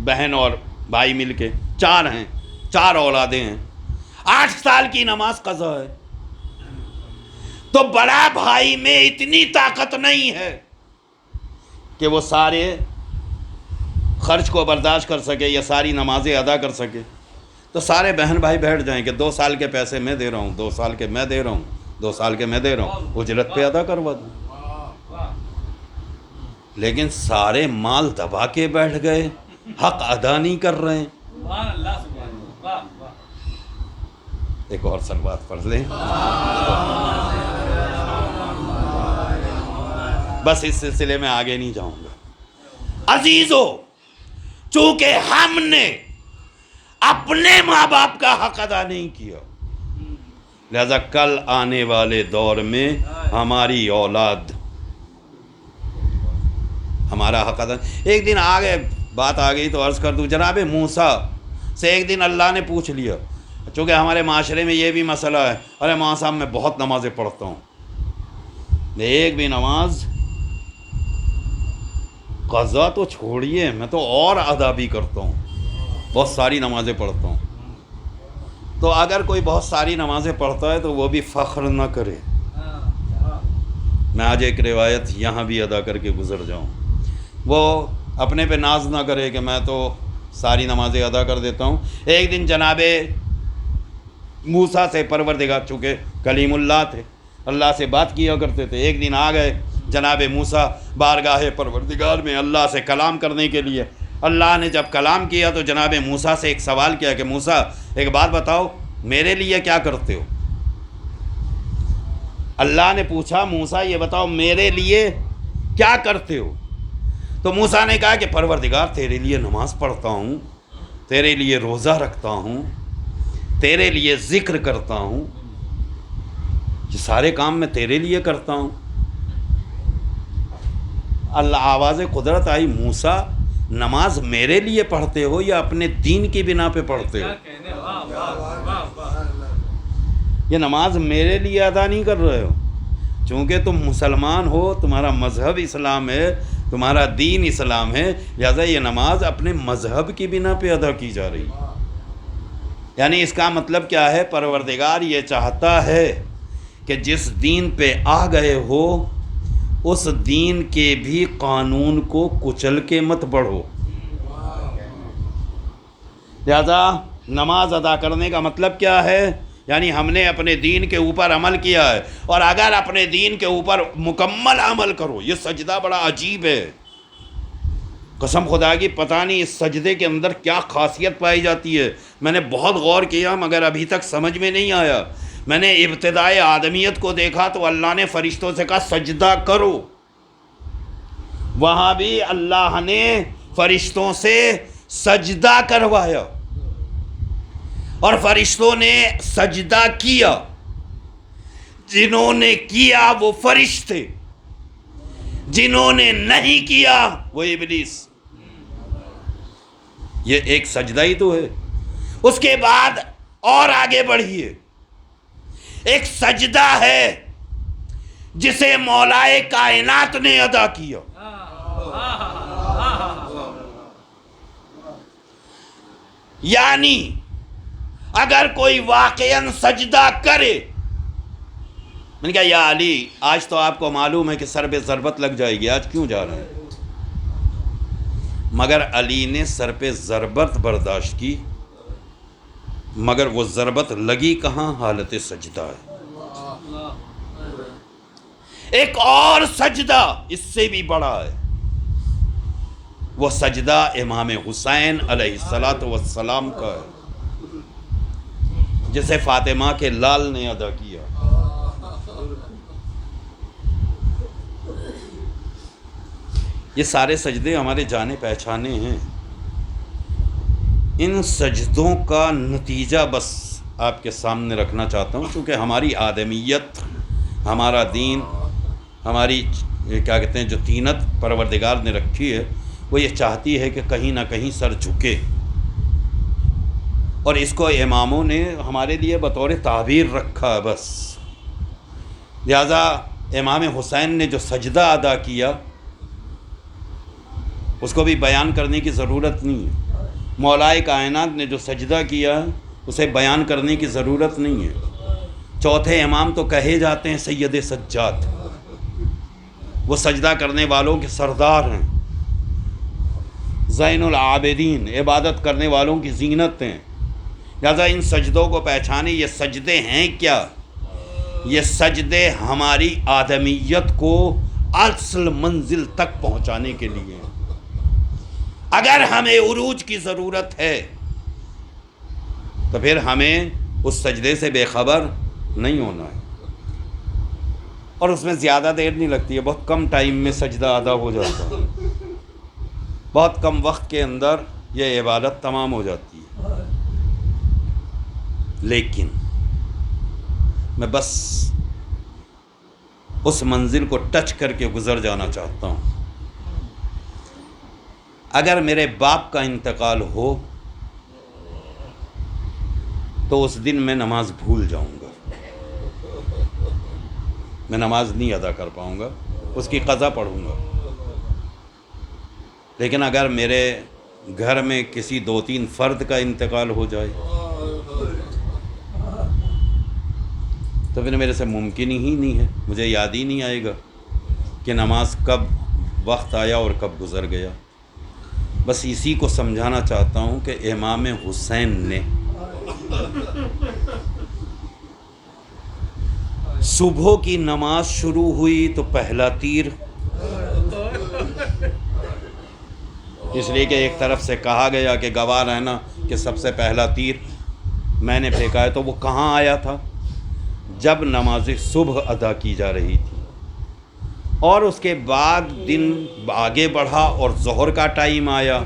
بہن اور بھائی مل کے 4 ہیں، 4 اولادیں ہیں، 8 سال کی نماز قضا ہے. تو بڑا بھائی میں اتنی طاقت نہیں ہے کہ وہ سارے خرچ کو برداشت کر سکے یا ساری نمازیں ادا کر سکے. تو سارے بہن بھائی بیٹھ جائیں کہ 2 سال کے پیسے میں دے رہا ہوں، 2 سال کے میں دے رہا ہوں، 2 سال کے میں دے رہا ہوں، اجرت پہ ادا کروا دوں. لیکن سارے مال دبا کے بیٹھ گئے، حق ادا نہیں کر رہے ہیں. ایک اور صلوات پڑھ لیں. بس اس سلسلے میں آگے نہیں جاؤں گا. عزیزو، چونکہ ہم نے اپنے ماں باپ کا حق ادا نہیں کیا، لہذا کل آنے والے دور میں ہماری اولاد ہمارا حق ادا. ایک دن آگے بات آ گئی تو عرض کر دوں، جناب موسیٰ سے ایک دن اللہ نے پوچھ لیا، چونکہ ہمارے معاشرے میں یہ بھی مسئلہ ہے، ارے ماں صاحب میں بہت نمازیں پڑھتا ہوں، میں ایک بھی نماز قضا تو چھوڑیے، میں تو اور ادا بھی کرتا ہوں، بہت ساری نمازیں پڑھتا ہوں. تو اگر کوئی بہت ساری نمازیں پڑھتا ہے تو وہ بھی فخر نہ کرے. میں آج ایک روایت یہاں بھی ادا کر کے گزر جاؤں. وہ اپنے پہ ناز نہ کرے کہ میں تو ساری نمازیں ادا کر دیتا ہوں. ایک دن جناب موسیٰ سے پروردگار، چونکہ کلیم اللہ تھے، اللہ سے بات کیا کرتے تھے، ایک دن آ گئے جناب موسیٰ بارگاہ پروردگار میں اللہ سے کلام کرنے کے لیے. اللہ نے جب کلام کیا تو جناب موسیٰ سے ایک سوال کیا کہ موسیٰ ایک بات بتاؤ، میرے لیے کیا کرتے ہو؟ اللہ نے پوچھا موسیٰ یہ بتاؤ میرے لیے کیا کرتے ہو؟ تو موسیٰ نے کہا کہ پروردگار تیرے لیے نماز پڑھتا ہوں، تیرے لیے روزہ رکھتا ہوں، تیرے لیے ذکر کرتا ہوں، یہ سارے کام میں تیرے لیے کرتا ہوں. اللہ آواز قدرت آئی، موسیٰ نماز میرے لیے پڑھتے ہو یا اپنے دین کی بنا پہ پڑھتے ہو؟ یہ نماز میرے لیے ادا نہیں کر رہے ہو، چونکہ تم مسلمان ہو، تمہارا مذہب اسلام ہے، تمہارا دین اسلام ہے، لہذا یہ نماز اپنے مذہب کی بنا پہ ادا کی جا رہی ہے. یعنی اس کا مطلب کیا ہے؟ پروردگار یہ چاہتا ہے کہ جس دین پہ آ گئے ہو اس دین کے بھی قانون کو کچل کے مت بڑھو. لہذا نماز ادا کرنے کا مطلب کیا ہے؟ یعنی ہم نے اپنے دین کے اوپر عمل کیا ہے، اور اگر اپنے دین کے اوپر مکمل عمل کرو. یہ سجدہ بڑا عجیب ہے، قسم خدا کی پتہ نہیں اس سجدے کے اندر کیا خاصیت پائی جاتی ہے. میں نے بہت غور کیا مگر ابھی تک سمجھ میں نہیں آیا. میں نے ابتدائے آدمیت کو دیکھا تو اللہ نے فرشتوں سے کہا سجدہ کرو، وہاں بھی اللہ نے فرشتوں سے سجدہ کروایا، اور فرشتوں نے سجدہ کیا. جنہوں نے کیا وہ فرشتے، جنہوں نے نہیں کیا وہ ابلیس. یہ ایک سجدہ ہی تو ہے. اس کے بعد اور آگے بڑھیے، ایک سجدہ ہے جسے مولائے کائنات نے ادا کیا. یعنی اگر کوئی واقعاً سجدہ کرے، میں نے کہا یا علی آج تو آپ کو معلوم ہے کہ سر پہ ضربت لگ جائے گی، آج کیوں جا رہے ہیں؟ مگر علی نے سر پہ ضربت برداشت کی، مگر وہ ضربت لگی کہاں؟ حالت سجدہ ہے. ایک اور سجدہ اس سے بھی بڑا ہے، وہ سجدہ امام حسین علیہ السلام کا ہے، جسے فاطمہ کے لال نے ادا کیا. یہ سارے سجدے ہمارے جانے پہچانے ہیں. ان سجدوں کا نتیجہ بس آپ کے سامنے رکھنا چاہتا ہوں، چونکہ ہماری آدمیت، ہمارا دین، ہماری کیا کہتے ہیں جو طینت پروردگار نے رکھی ہے، وہ یہ چاہتی ہے کہ کہیں نہ کہیں سر جھکے، اور اس کو اماموں نے ہمارے لیے بطور تعبیر رکھا بس۔ لہذا امام حسین نے جو سجدہ ادا کیا اس کو بھی بیان کرنے کی ضرورت نہیں ہے، مولائے کائنات نے جو سجدہ کیا اسے بیان کرنے کی ضرورت نہیں ہے۔ چوتھے امام تو کہے جاتے ہیں سید سجاد، وہ سجدہ کرنے والوں کے سردار ہیں، زین العابدین، عبادت کرنے والوں کی زینت ہیں۔ لہذا ان سجدوں کو پہچانے، یہ سجدے ہیں کیا؟ یہ سجدے ہماری آدمیت کو اصل منزل تک پہنچانے کے لیے ہیں۔ اگر ہمیں عروج کی ضرورت ہے تو پھر ہمیں اس سجدے سے بے خبر نہیں ہونا ہے، اور اس میں زیادہ دیر نہیں لگتی ہے، بہت کم ٹائم میں سجدہ ادا ہو جاتا ہے، بہت کم وقت کے اندر یہ عبادت تمام ہو جاتی ہے۔ لیکن میں بس اس منزل کو ٹچ کر کے گزر جانا چاہتا ہوں۔ اگر میرے باپ کا انتقال ہو تو اس دن میں نماز بھول جاؤں گا، میں نماز نہیں ادا کر پاؤں گا، اس کی قضا پڑھوں گا۔ لیکن اگر میرے گھر میں کسی 2-3 فرد کا انتقال ہو جائے تو پھر میرے سے ممکن ہی نہیں ہے، مجھے یاد ہی نہیں آئے گا کہ نماز کب وقت آیا اور کب گزر گیا۔ بس اسی کو سمجھانا چاہتا ہوں کہ امام حسین نے صبح کی نماز شروع ہوئی تو پہلا تیر، اس لیے کہ ایک طرف سے کہا گیا کہ گواہ رہنا کہ سب سے پہلا تیر میں نے پھینکا ہے، تو وہ کہاں آیا تھا؟ جب نماز صبح ادا کی جا رہی تھی، اور اس کے بعد دن آگے بڑھا اور ظہر کا ٹائم آیا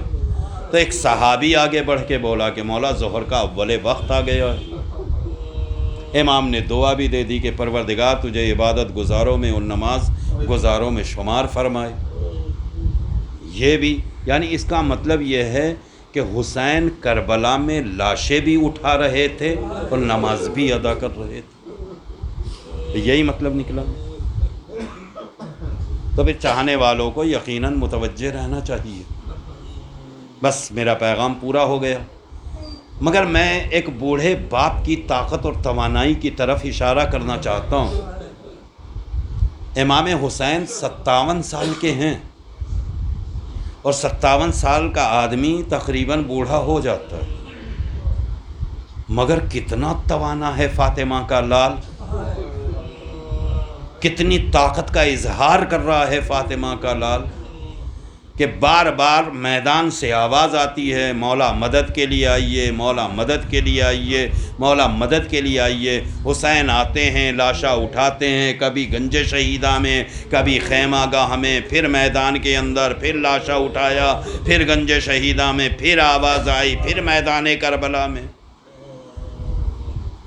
تو ایک صحابی آگے بڑھ کے بولا کہ مولا ظہر کا اول وقت آ گیا ہے۔ امام نے دعا بھی دے دی کہ پروردگار تجھے عبادت گزاروں میں اور نماز گزاروں میں شمار فرمائے۔ یہ بھی یعنی اس کا مطلب یہ ہے کہ حسین کربلا میں لاشیں بھی اٹھا رہے تھے اور نماز بھی ادا کر رہے تھے، یہی مطلب نکلا۔ تو پھر چاہنے والوں کو یقیناً متوجہ رہنا چاہیے۔ بس میرا پیغام پورا ہو گیا، مگر میں ایک بوڑھے باپ کی طاقت اور توانائی کی طرف اشارہ کرنا چاہتا ہوں۔ امام حسین 57 سال کے ہیں، اور 57 سال کا آدمی تقریباً بوڑھا ہو جاتا ہے، مگر کتنا توانا ہے فاطمہ کا لال، کتنی طاقت کا اظہار کر رہا ہے فاطمہ کا لال، کہ بار بار میدان سے آواز آتی ہے مولا مدد کے لیے آئیے، مولا مدد کے لیے آئیے، مولا مدد کے لیے آئیے۔ حسین آتے ہیں، لاشا اٹھاتے ہیں، کبھی گنج شہیدہ میں، کبھی خیمہ گاہ میں، پھر میدان کے اندر، پھر لاشا اٹھایا، پھر گنج شہیدہ میں، پھر آواز آئی، پھر میدان کربلا میں۔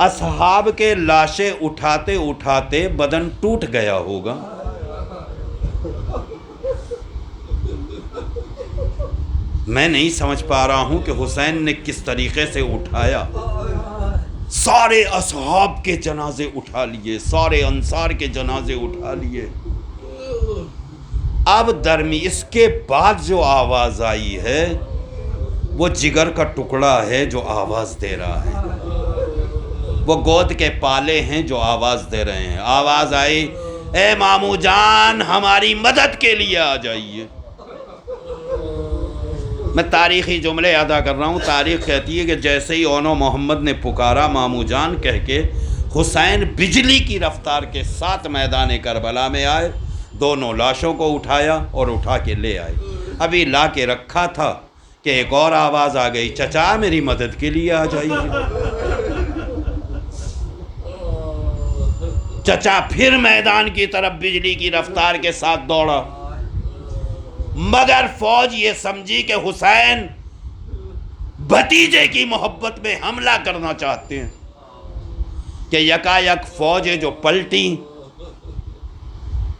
اصحاب کے لاشیں اٹھاتے اٹھاتے بدن ٹوٹ گیا ہوگا۔ میں نہیں سمجھ پا رہا ہوں کہ حسین نے کس طریقے سے اٹھایا۔ سارے اصحاب کے جنازے اٹھا لیے، سارے انصار کے جنازے اٹھا لیے۔ اب اس کے بعد جو آواز آئی ہے وہ جگر کا ٹکڑا ہے جو آواز دے رہا ہے، وہ گود کے پالے ہیں جو آواز دے رہے ہیں۔ آواز آئی، اے مامو جان ہماری مدد کے لیے آ جائیے۔ میں تاریخی جملے ادا کر رہا ہوں۔ تاریخ کہتی ہے کہ جیسے ہی اونو محمد نے پکارا مامو جان کہہ کے، حسین بجلی کی رفتار کے ساتھ میدان کربلا میں آئے، دونوں لاشوں کو اٹھایا اور اٹھا کے لے آئے۔ ابھی لا کے رکھا تھا کہ ایک اور آواز آ گئی، چچا میری مدد کے لیے آ جائیے۔ چچا پھر میدان کی طرف بجلی کی رفتار کے ساتھ دوڑا، مگر فوج یہ سمجھی کہ حسین بھتیجے کی محبت میں حملہ کرنا چاہتے ہیں کہ یکایک فوجیں جو پلٹی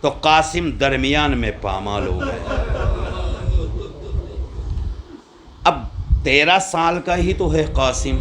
تو قاسم درمیان میں پامال ہو گئے۔ اب 13 سال کا ہی تو ہے قاسم،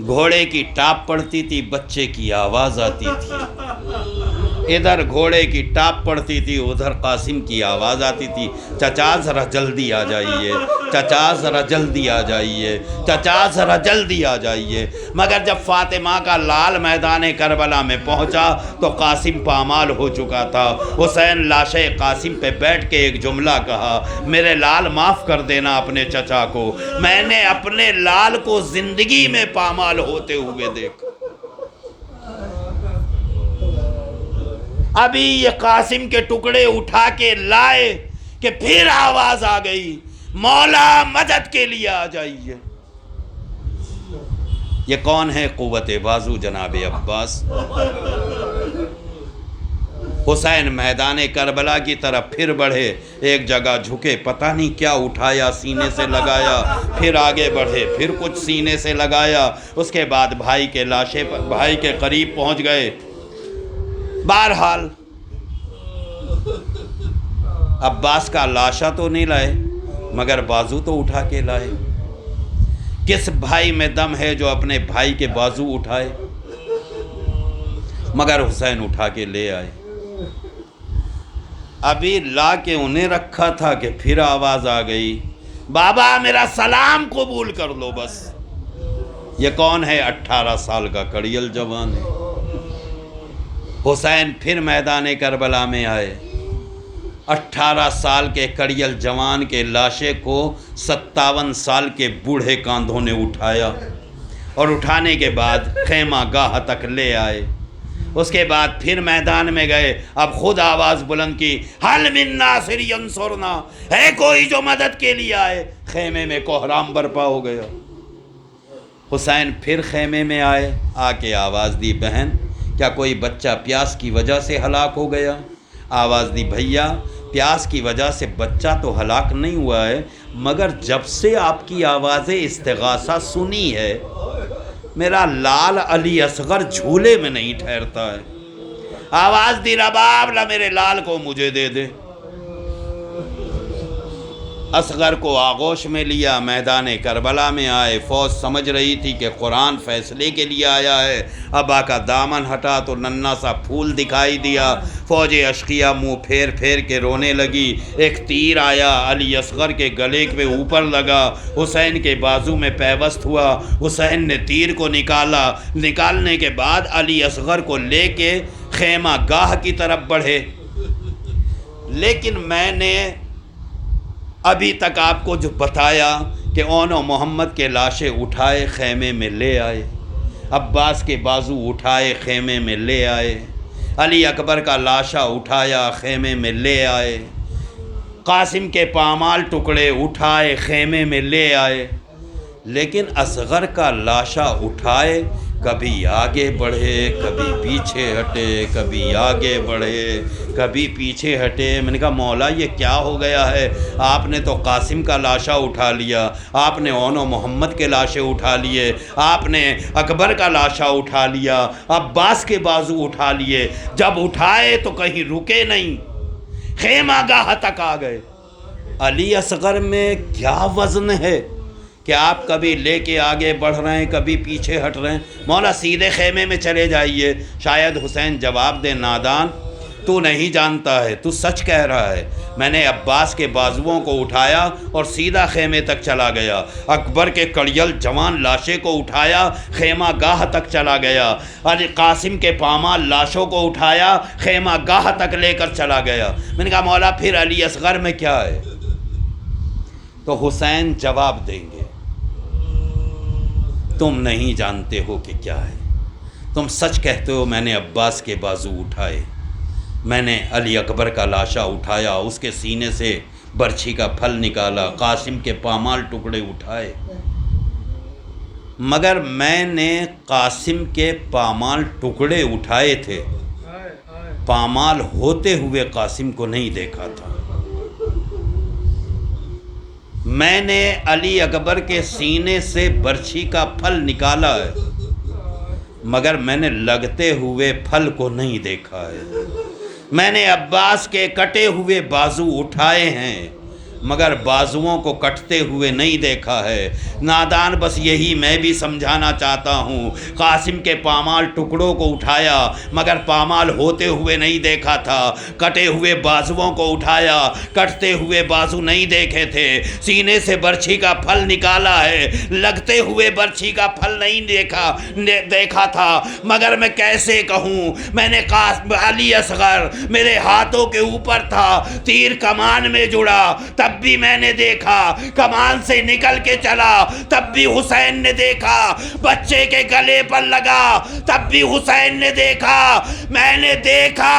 گھوڑے کی ٹاپ پڑتی تھی، بچے کی آواز آتی تھی، ادھر گھوڑے کی ٹاپ پڑتی تھی، ادھر قاسم کی آواز آتی تھی، چچا ذرا جلدی آ جائیے، چچا ذرا جلدی آ جائیے، چچا ذرا جلدی آ جائیے۔ مگر جب فاطمہ کا لال میدان کربلا میں پہنچا تو قاسم پامال ہو چکا تھا۔ حسین لاش قاسم پہ بیٹھ کے ایک جملہ کہا، میرے لال معاف کر دینا اپنے چچا کو، میں نے اپنے لال کو زندگی میں پامال ہوتے ہوئے دیکھا۔ ابھی یہ قاسم کے ٹکڑے اٹھا کے لائے کہ پھر آواز آ گئی، مولا مدد کے لیے آ جائیے۔ یہ کون ہے؟ قوت بازو جناب عباس۔ حسین میدان کربلا کی طرف پھر بڑھے، ایک جگہ جھکے، پتہ نہیں کیا اٹھایا، سینے سے لگایا، پھر آگے بڑھے، پھر کچھ سینے سے لگایا، اس کے بعد بھائی کے لاشے پر، بھائی کے قریب پہنچ گئے۔ بہرحال عباس کا لاشا تو نہیں لائے مگر بازو تو اٹھا کے لائے۔ کس بھائی میں دم ہے جو اپنے بھائی کے بازو اٹھائے؟ مگر حسین اٹھا کے لے آئے۔ ابھی لا کے انہیں رکھا تھا کہ پھر آواز آ گئی، بابا میرا سلام قبول کر لو بس۔ یہ کون ہے؟ 18 سال کا کڑیل جوان ہے۔ حسین پھر میدان کربلا میں آئے، 18 سال کے کڑیل جوان کے لاشے کو 57 سال کے بوڑھے کاندھوں نے اٹھایا، اور اٹھانے کے بعد خیمہ گاہ تک لے آئے۔ اس کے بعد پھر میدان میں گئے، اب خود آواز بلند کی، حل من ناصر ینصرنا، ہے کوئی جو مدد کے لیے آئے؟ خیمے میں کوہرام برپا ہو گیا۔ حسین پھر خیمے میں آئے، آ کے آواز دی، بہن کیا کوئی بچہ پیاس کی وجہ سے ہلاک ہو گیا؟ آواز دی، بھیا پیاس کی وجہ سے بچہ تو ہلاک نہیں ہوا ہے، مگر جب سے آپ کی آواز استغاثہ سنی ہے میرا لال علی اصغر جھولے میں نہیں ٹھہرتا ہے۔ آواز دی، رباب لا میرے لال کو مجھے دے دے۔ اصغر کو آغوش میں لیا، میدان کربلا میں آئے۔ فوج سمجھ رہی تھی کہ قرآن فیصلے کے لیے آیا ہے، ابا کا دامن ہٹا تو ننھا سا پھول دکھائی دیا۔ فوج اشقیہ منہ پھیر پھیر کے رونے لگی۔ ایک تیر آیا، علی اصغر کے گلے پہ اوپر لگا، حسین کے بازو میں پیوست ہوا۔ حسین نے تیر کو نکالا، نکالنے کے بعد علی اصغر کو لے کے خیمہ گاہ کی طرف بڑھے۔ لیکن میں نے ابھی تک آپ کو جو بتایا کہ اون و محمد کے لاشیں اٹھائے خیمے میں لے آئے، عباس کے بازو اٹھائے خیمے میں لے آئے، علی اکبر کا لاشا اٹھایا خیمے میں لے آئے، قاسم کے پامال ٹکڑے اٹھائے خیمے میں لے آئے، لیکن اصغر کا لاشا اٹھائے کبھی آگے بڑھے، کبھی پیچھے ہٹے، کبھی آگے بڑھے، کبھی پیچھے ہٹے۔ میں نے کہا مولا یہ کیا ہو گیا ہے؟ آپ نے تو قاسم کا لاشا اٹھا لیا، آپ نے اون و محمد کے لاشے اٹھا لیے، آپ نے اکبر کا لاشا اٹھا لیا، عباس کے بازو اٹھا لیے، جب اٹھائے تو کہیں رکے نہیں، خیمہ گاہ تک آ گئے۔ علی اصغر میں کیا وزن ہے کہ آپ کبھی لے کے آگے بڑھ رہے ہیں، کبھی پیچھے ہٹ رہے ہیں؟ مولا سیدھے خیمے میں چلے جائیے۔ شاید حسین جواب دے، نادان تو نہیں جانتا ہے، تو سچ کہہ رہا ہے، میں نے عباس کے بازوؤں کو اٹھایا اور سیدھا خیمے تک چلا گیا، اکبر کے کڑیل جوان لاشے کو اٹھایا خیمہ گاہ تک چلا گیا، علی قاسم کے پامال لاشوں کو اٹھایا خیمہ گاہ تک لے کر چلا گیا۔ میں نے کہا مولا پھر علی اصغر میں کیا ہے؟ تو حسین جواب دیں گے، تم نہیں جانتے ہو کہ کیا ہے، تم سچ کہتے ہو میں نے عباس کے بازو اٹھائے، میں نے علی اکبر کا لاشا اٹھایا، اس کے سینے سے برچھی کا پھل نکالا، قاسم کے پامال ٹکڑے اٹھائے، مگر میں نے قاسم کے پامال ٹکڑے اٹھائے تھے، پامال ہوتے ہوئے قاسم کو نہیں دیکھا تھا۔ میں نے علی اکبر کے سینے سے برچھی کا پھل نکالا ہے، مگر میں نے لگتے ہوئے پھل کو نہیں دیکھا ہے۔ میں نے عباس کے کٹے ہوئے بازو اٹھائے ہیں، مگر بازوؤں کو کٹتے ہوئے نہیں دیکھا ہے۔ نادان بس یہی میں بھی سمجھانا چاہتا ہوں، قاسم کے پامال ٹکڑوں کو اٹھایا مگر پامال ہوتے ہوئے نہیں دیکھا تھا، کٹے ہوئے بازوؤں کو اٹھایا، کٹتے ہوئے بازو نہیں دیکھے تھے، سینے سے برچھی کا پھل نکالا ہے، لگتے ہوئے برچھی کا پھل نہیں دیکھا تھا، مگر میں کیسے کہوں، میں نے علی اصغر میرے ہاتھوں کے اوپر تھا، تیر کمان میں جڑا تب بھی میں نے دیکھا، کمان سے نکل کے چلا تب بھی حسین نے دیکھا، بچے کے گلے پر لگا تب بھی حسین نے دیکھا، میں نے دیکھا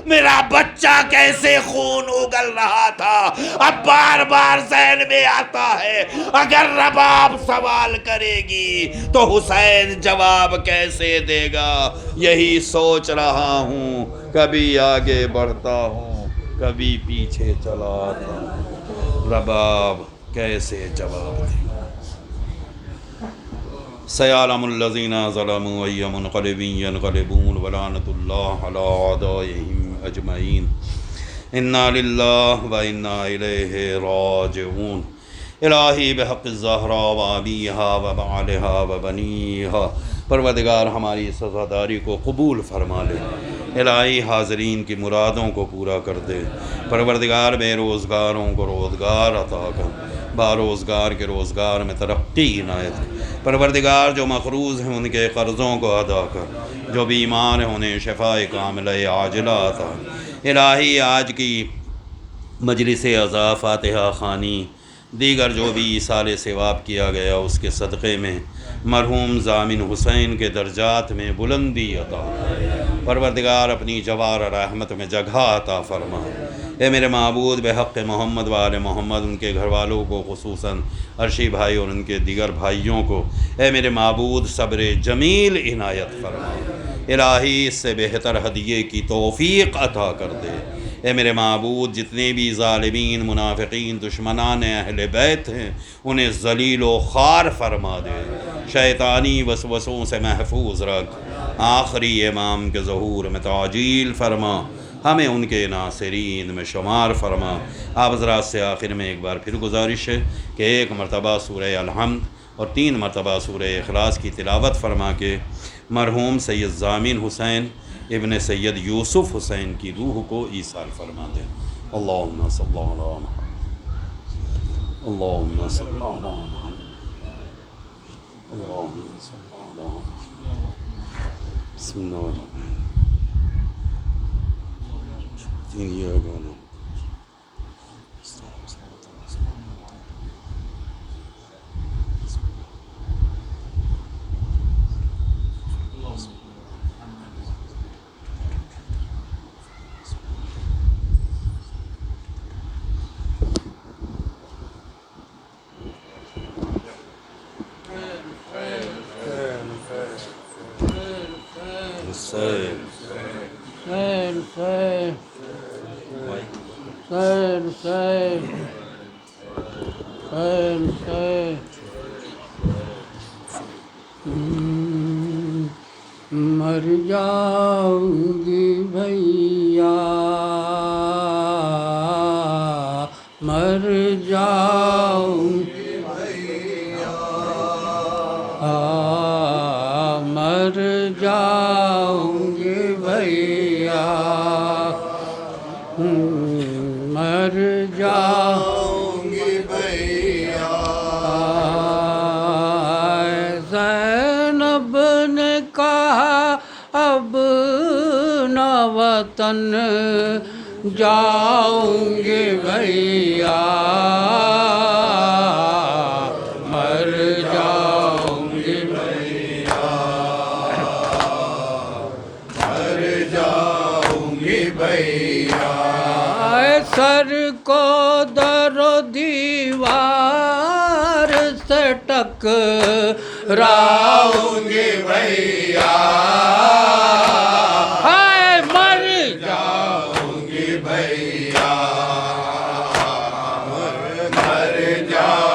میرا بچہ کیسے خون اگل رہا تھا۔ اب بار بار ذہن میں آتا ہے اگر رباب سوال کرے گی تو حسین جواب کیسے دے گا، یہی سوچ رہا ہوں، کبھی آگے بڑھتا ہوں کبھی پیچھے چلا آتا ہوں، رباب کیسے جواب دے۔ سیعلم الذین ظلموا ای منقلب ینقلبون ولعنۃ اللہ علی اعدائهم اجمعین، انا للہ و انا الیہ راجعون۔ الہی بحق الزہراء و ابیہا و بعلہا و بنیہا، پروردگار ہماری سزاداری کو قبول فرما لے، الہی حاضرین کی مرادوں کو پورا کر دے، پروردگار بے روزگاروں کو روزگار عطا کر، باروزگار کے روزگار میں ترقی عنایت کر، پروردگار جو مقروض ہیں ان کے قرضوں کو ادا کر، جو بیمار ہیں انہیں شفاء کاملہ عاجلہ عطا کر۔ الہی آج کی مجلس عزا فاتحہ خوانی دیگر جو بھی ایصال ثواب کیا گیا اس کے صدقے میں مرحوم ضامن حسین کے درجات میں بلندی عطا، پروردگار اپنی جوار رحمت میں جگہ عطا فرما۔ اے میرے معبود بحق محمد و آل محمد ان کے گھر والوں کو، خصوصاً عرشی بھائی اور ان کے دیگر بھائیوں کو اے میرے معبود صبر جمیل عنایت فرما، الہی اس سے بہتر ہدیے کی توفیق عطا کر دے۔ اے میرے معبود جتنے بھی ظالمین، منافقین، دشمنان اہل بیت ہیں انہیں ذلیل و خوار فرما دے، شیطانی وسوسوں سے محفوظ رکھ، آخری امام کے ظہور میں تعجیل فرما، ہمیں ان کے ناصرین میں شمار فرما۔ آپ حضرات سے آخر میں ایک بار پھر گزارش ہے کہ ایک مرتبہ سورہ الحمد اور 3 مرتبہ سورہ اخلاص کی تلاوت فرما کے مرحوم سید ضامن حسین ابن سید یوسف حسین کی روح کو ایصال فرما دیں۔ اللہم صلی اللہ علیہ محمد، اللہم صلی اللہ علیہ محمد، اللہم صلی اللہ علیہ محمد، بسم اللہ الرحمن الرحیم۔ مر جاؤں گی بھیا، مر جاؤں گی بھیا، مر جاؤں گی بھیا، مر جاؤں گی بھیا۔ زینب نے کہا اب نہ وطن جاؤں گی بھیا، مر جاؤں گی بھیا، مر جاؤں گی بھیا۔ سر کو در و دیوار سے ٹکراؤں گی بھیا، مر جاؤں گی بھیا، مر جاؤں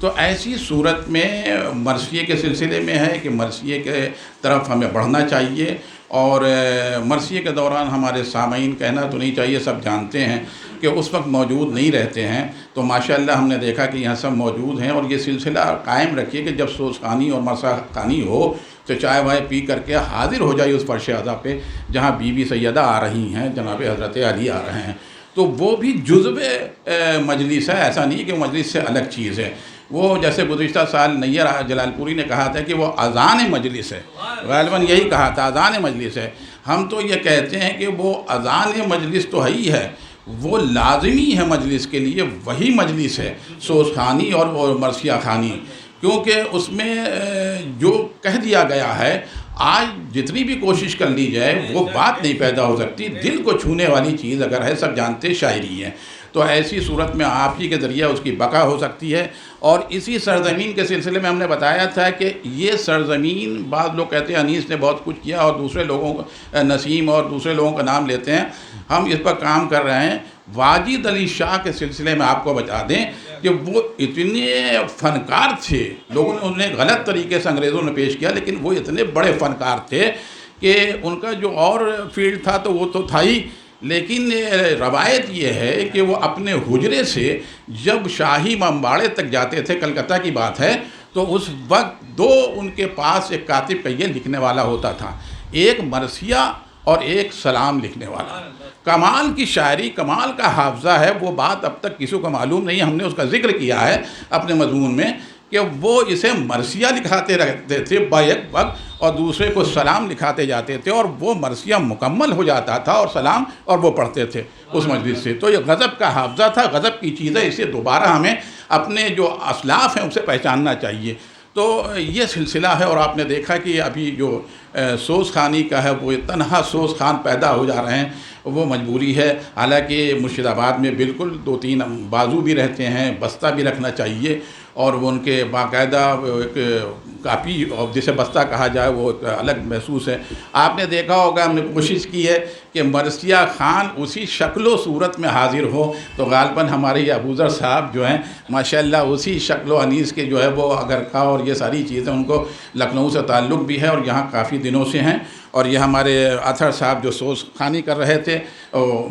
تو ایسی صورت میں مرثیے کے سلسلے میں ہے کہ مرثیے کے طرف ہمیں بڑھنا چاہیے، اور مرثیے کے دوران ہمارے سامعین کہنا تو نہیں چاہیے، سب جانتے ہیں کہ اس وقت موجود نہیں رہتے ہیں، تو ماشاءاللہ ہم نے دیکھا کہ یہاں سب موجود ہیں، اور یہ سلسلہ قائم رکھیے کہ جب سوز خوانی اور مرثیہ خوانی ہو تو چائے وائے پی کر کے حاضر ہو جائے اس فرش اعضا پہ جہاں بی بی سیدہ آ رہی ہیں، جناب حضرت علی آ رہے ہیں، تو وہ بھی جزو مجلس ہے، ایسا نہیں کہ وہ مجلس سے الگ چیز ہے۔ وہ جیسے گزشتہ سال نیر جلال پوری نے کہا تھا کہ وہ اذان مجلس ہے، غالباً یہی کہا تھا اذان مجلس ہے۔ ہم تو یہ کہتے ہیں کہ وہ اذان مجلس تو ہے ہی ہے، وہ لازمی ہے مجلس کے لیے، وہی مجلس ہے سوز خوانی اور مرثیہ خوانی، کیونکہ اس میں جو کہہ دیا گیا ہے، آج جتنی بھی کوشش کر لی جائے وہ بات نہیں پیدا ہو سکتی، دل کو چھونے والی چیز اگر ہے، سب جانتے شاعری ہے، تو ایسی صورت میں آپ ہی کے ذریعہ اس کی بقا ہو سکتی ہے۔ اور اسی سرزمین کے سلسلے میں ہم نے بتایا تھا کہ یہ سرزمین، بعض لوگ کہتے ہیں انیس نے بہت کچھ کیا، اور دوسرے لوگوں کا نسیم اور دوسرے لوگوں کا نام لیتے ہیں، ہم اس پر کام کر رہے ہیں۔ واجد علی شاہ کے سلسلے میں آپ کو بتا دیں کہ وہ اتنے فنکار تھے، لوگوں نے انہیں غلط طریقے سے انگریزوں نے پیش کیا، لیکن وہ اتنے بڑے فنکار تھے کہ ان کا جو اور فیلڈ تھا تو وہ تو تھا ہی، لیکن روایت یہ ہے کہ وہ اپنے حجرے سے جب شاہی امباڑے تک جاتے تھے، کلکتہ کی بات ہے، تو اس وقت دو ان کے پاس ایک کاتب کہیے لکھنے والا ہوتا تھا، ایک مرثیہ اور ایک سلام لکھنے والا۔ کمال کی شاعری، کمال کا حافظہ ہے، وہ بات اب تک کسی کو معلوم نہیں، ہم نے اس کا ذکر کیا ہے اپنے مضمون میں کہ وہ اسے مرثیہ لکھاتے رہتے تھے بیک وقت، اور دوسرے کو سلام لکھاتے جاتے تھے، اور وہ مرثیہ مکمل ہو جاتا تھا اور سلام، اور وہ پڑھتے تھے اس مجلس سے۔ تو یہ غضب کا حافظہ تھا، غضب کی چیز ہے، اسے دوبارہ ہمیں اپنے جو اسلاف ہیں اسے پہچاننا چاہیے۔ تو یہ سلسلہ ہے، اور آپ نے دیکھا کہ ابھی جو سوز خوانی کا ہے، وہ تنہا سوز خوان پیدا ہو جا رہے ہیں، وہ مجبوری ہے، حالانکہ مرشد آباد میں بالکل 2-3 بازو بھی رہتے ہیں، بستہ بھی رکھنا چاہیے، اور وہ ان کے باقاعدہ ایک کاپی، اور جسے بستہ کہا جائے، وہ ایک الگ محسوس ہے۔ آپ نے دیکھا ہوگا، ہم نے کوشش کی ہے کہ مرثیہ خوان اسی شکل و صورت میں حاضر ہو، تو غالباً ہمارے یہ ابوذر صاحب جو ہیں ماشاءاللہ اسی شکل و انیس کے جو ہے وہ اگر خواہ، اور یہ ساری چیزیں ان کو لکھنؤ سے تعلق بھی ہے، اور یہاں کافی دنوں سے ہیں۔ اور یہ ہمارے اطہر صاحب جو سوز خوانی کر رہے تھے،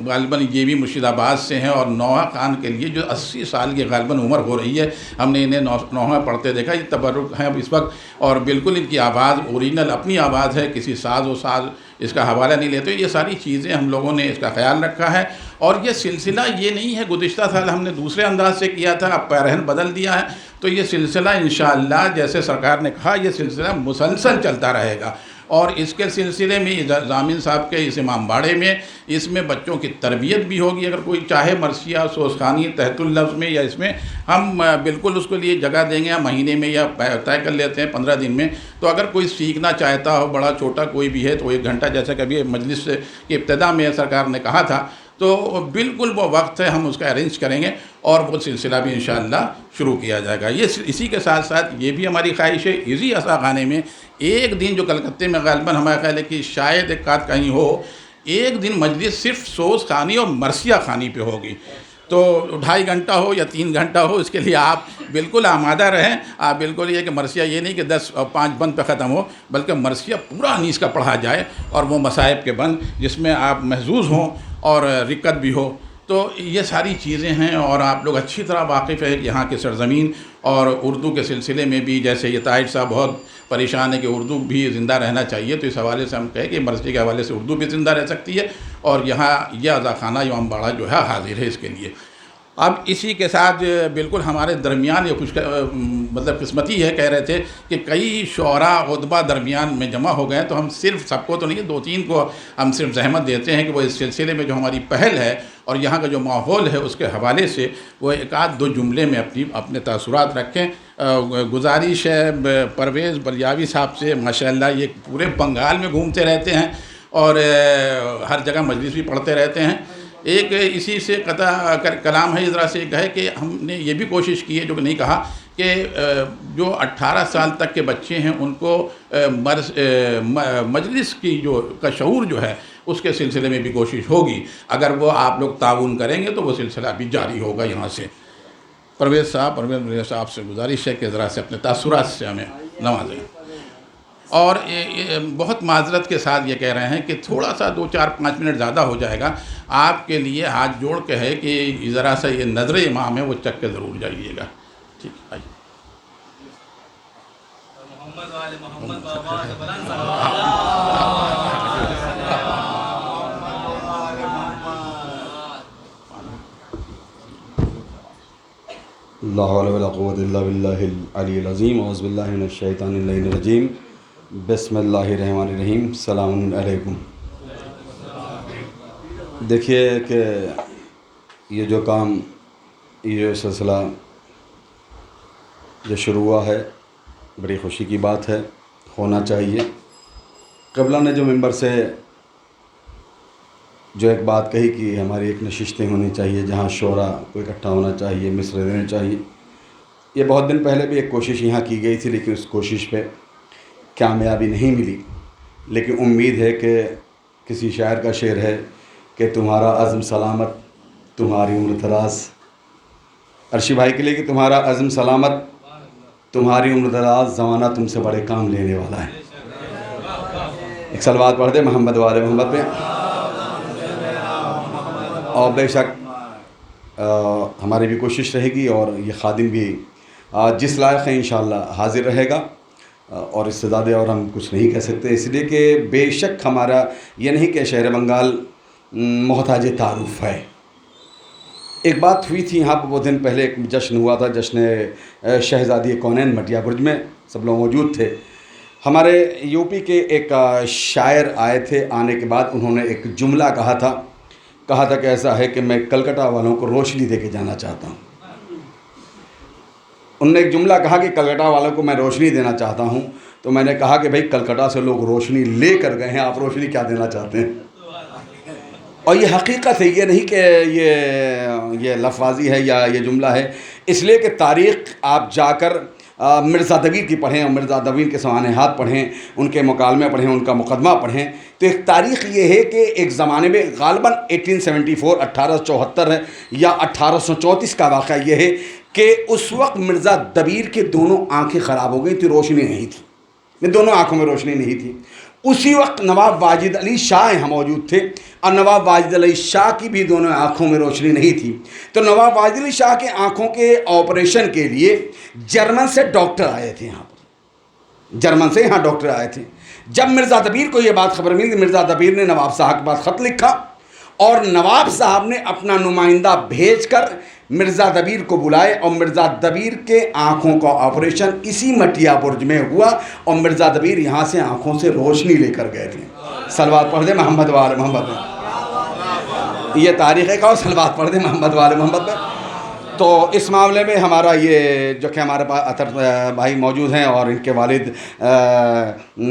غالباً یہ بھی مرشد آباد سے ہیں، اور نوحہ خوان کے لیے جو 80 سال کی غالباً عمر ہو رہی ہے، ہم نے انہیں نوحہ پڑھتے دیکھا، یہ تبرک ہیں اس وقت، اور بالکل ان کی آواز اوریجنل اپنی آواز ہے، کسی ساز و ساز اس کا حوالہ نہیں لیتے۔ یہ ساری چیزیں ہم لوگوں نے اس کا خیال رکھا ہے، اور یہ سلسلہ یہ نہیں ہے، گزشتہ سال ہم نے دوسرے انداز سے کیا تھا، اب پیرہن بدل دیا ہے، تو یہ سلسلہ انشاءاللہ جیسے سرکار نے کہا، یہ سلسلہ مسلسل چلتا رہے گا۔ اور اس کے سلسلے میں ضامن صاحب کے اس امام باڑے میں، اس میں بچوں کی تربیت بھی ہوگی، اگر کوئی چاہے مرثیہ سوز خوانی تحت اللفظ میں یا اس میں، ہم بالکل اس کے لیے جگہ دیں گے، مہینے میں یا طے کر لیتے ہیں 15 دن میں، تو اگر کوئی سیکھنا چاہتا ہو، بڑا چھوٹا کوئی بھی ہے، تو 1 گھنٹہ جیسا کبھی مجلس کی ابتدا میں سرکار نے کہا تھا، تو بالکل وہ وقت ہے، ہم اس کا ارینج کریں گے، اور وہ سلسلہ بھی انشاءاللہ شروع کیا جائے گا۔ یہ اسی کے ساتھ ساتھ یہ بھی ہماری خواہش ہے، اسی عصا خانے میں ایک دن جو کلکتے میں غالباً ہمارا خیال ہے کہ شاید ایک آدھ کہیں ہو، ایک دن مجلس صرف سوز خوانی اور مرثیہ خوانی پہ ہوگی، تو 2.5 گھنٹہ ہو یا 3 گھنٹہ ہو، اس کے لیے آپ بالکل آمادہ رہیں۔ آپ بالکل یہ کہ مرثیہ یہ نہیں کہ 10 اور 5 بند پہ ختم ہو، بلکہ مرثیہ پورا انیس کا پڑھا جائے، اور وہ مصائب کے بند جس میں آپ محظوظ ہوں اور رکت بھی ہو۔ تو یہ ساری چیزیں ہیں، اور آپ لوگ اچھی طرح واقف ہے یہاں کی سرزمین، اور اردو کے سلسلے میں بھی جیسے یہ طاہر صاحب بہت پریشان ہے کہ اردو بھی زندہ رہنا چاہیے، تو اس حوالے سے ہم کہیں کہ مرثیے کے حوالے سے اردو بھی زندہ رہ سکتی ہے، اور یہاں یہ عزا خانہ امام باڑہ جو ہے حاضر ہے اس کے لیے۔ اب اسی کے ساتھ بالکل ہمارے درمیان یہ مطلب قسمتی ہے، کہہ رہے تھے کہ کئی شعراء ادبا درمیان میں جمع ہو گئے ہیں، تو ہم صرف سب کو تو نہیں، 2-3 کو ہم صرف زحمت دیتے ہیں کہ وہ اس سلسلے میں جو ہماری پہل ہے اور یہاں کا جو ماحول ہے اس کے حوالے سے وہ 1-2 جملے میں اپنے تاثرات رکھیں۔ گزارش ہے پرویز بلیاوی صاحب سے، ماشاءاللہ یہ پورے بنگال میں گھومتے رہتے ہیں، اور ہر جگہ مجلس بھی پڑھتے رہتے ہیں۔ ایک اسی سے قطع کلام ہے، ذرا سے ایک ہے کہ ہم نے یہ بھی کوشش کی ہے، جو کہ نہیں کہا، کہ جو 18 سال تک کے بچے ہیں ان کو مجلس کی کا شعور جو ہے اس کے سلسلے میں بھی کوشش ہوگی، اگر وہ آپ لوگ تعاون کریں گے تو وہ سلسلہ بھی جاری ہوگا یہاں سے۔ پرویز صاحب سے گزارش ہے کہ ذرا سے اپنے تاثرات سے ہمیں نوازیں. اور بہت معذرت کے ساتھ یہ کہہ رہے ہیں کہ تھوڑا سا 2-4-5 منٹ زیادہ ہو جائے گا. آپ کے لیے ہاتھ جوڑ کے ہے کہ ذرا سا یہ نظر امام ہے وہ چک کے ضرور جائیے گا. ٹھیک ہے. محمد والے محمد بابا سے بلند لا حول ولا قوة الا باللہ العلی العظیم. اعوذ باللہ من الشیطان اللعین الرجیم. بسم اللہ الرحمن الرحیم. السلام علیکم. دیکھیے کہ یہ جو کام، یہ جو سلسلہ جو شروع ہوا ہے، بڑی خوشی کی بات ہے، ہونا چاہیے. قبلہ نے جو ممبر سے جو ایک بات کہی کہ ہماری ایک نشستیں ہونی چاہیے جہاں شعراء کو اکٹھا ہونا چاہیے، مصرے دینے چاہیے. یہ بہت دن پہلے بھی ایک کوشش یہاں کی گئی تھی، لیکن اس کوشش پہ کامیابی نہیں ملی. لیکن امید ہے کہ کسی شاعر کا شعر ہے کہ تمہارا عزم سلامت تمہاری عمر دراز. عرشی بھائی کے لیے کہ تمہارا عزم سلامت تمہاری عمر دراز، زمانہ تم سے بڑے کام لینے والا ہے. ایک صلوات پڑھ دے محمد والے محمد پہ. اور بے شک ہماری بھی کوشش رہے گی اور یہ خادم بھی جس لائق ہے انشاءاللہ حاضر رہے گا. اور اس سے زیادہ اور ہم کچھ نہیں کہہ سکتے، اس لیے کہ بے شک ہمارا یہ نہیں کہ شہر بنگال محتاج تعارف ہے. ایک بات ہوئی تھی یہاں پہ بہت دن پہلے، ایک جشن ہوا تھا، جشن شہزادی کونین مٹیا برج میں سب لوگ موجود تھے. ہمارے یو پی کے ایک شاعر آئے تھے. آنے کے بعد انہوں نے ایک جملہ کہا تھا کہ ایسا ہے کہ میں کلکتہ والوں کو روشنی دے کے جانا چاہتا ہوں. انہوں نے ایک جملہ کہا کہ کلکتہ والوں کو میں روشنی دینا چاہتا ہوں. تو میں نے کہا کہ بھائی کلکتہ سے لوگ روشنی لے کر گئے ہیں، آپ روشنی کیا دینا چاہتے ہیں؟ اور یہ حقیقت ہے، یہ نہیں کہ یہ لفظی ہے یا یہ جملہ ہے. اس لیے کہ تاریخ آپ جا کر مرزا دبیر کی پڑھیں اور مرزا دبیر کے سوانحات پڑھیں، ان کے مکالمے پڑھیں، ان کا مقدمہ پڑھیں، تو ایک تاریخ یہ ہے کہ ایک زمانے میں غالباً 1874 1874 ہے یا 1834 کا واقعہ یہ ہے کہ اس وقت مرزا دبیر کے دونوں آنکھیں خراب ہو گئی تھی، روشنی نہیں تھی، دونوں آنکھوں میں روشنی نہیں تھی. اسی وقت نواب واجد علی شاہ یہاں موجود تھے اور نواب واجد علی شاہ کی بھی دونوں آنکھوں میں روشنی نہیں تھی. تو نواب واجد علی شاہ کے آنکھوں کے آپریشن کے لیے جرمن سے ڈاکٹر آئے تھے. جرمن سے یہاں ڈاکٹر آئے تھے. جب مرزا دبیر کو یہ بات خبر ملی، مرزا دبیر نے نواب صاحب کے پاس خط لکھا اور نواب صاحب نے اپنا نمائندہ بھیج کر مرزا دبیر کو بلائے اور مرزا دبیر کے آنکھوں کا آپریشن اسی مٹیا برج میں ہوا اور مرزا دبیر یہاں سے آنکھوں سے روشنی لے کر گئے تھے. صلوات پڑھ دے محمد والے محمد میں. یہ تاریخ ہے کہ صلوات پڑھ دے محمد والے محمد میں. تو اس معاملے میں ہمارا یہ جو کہ ہمارے پاس اطہر بھائی موجود ہیں اور ان کے والد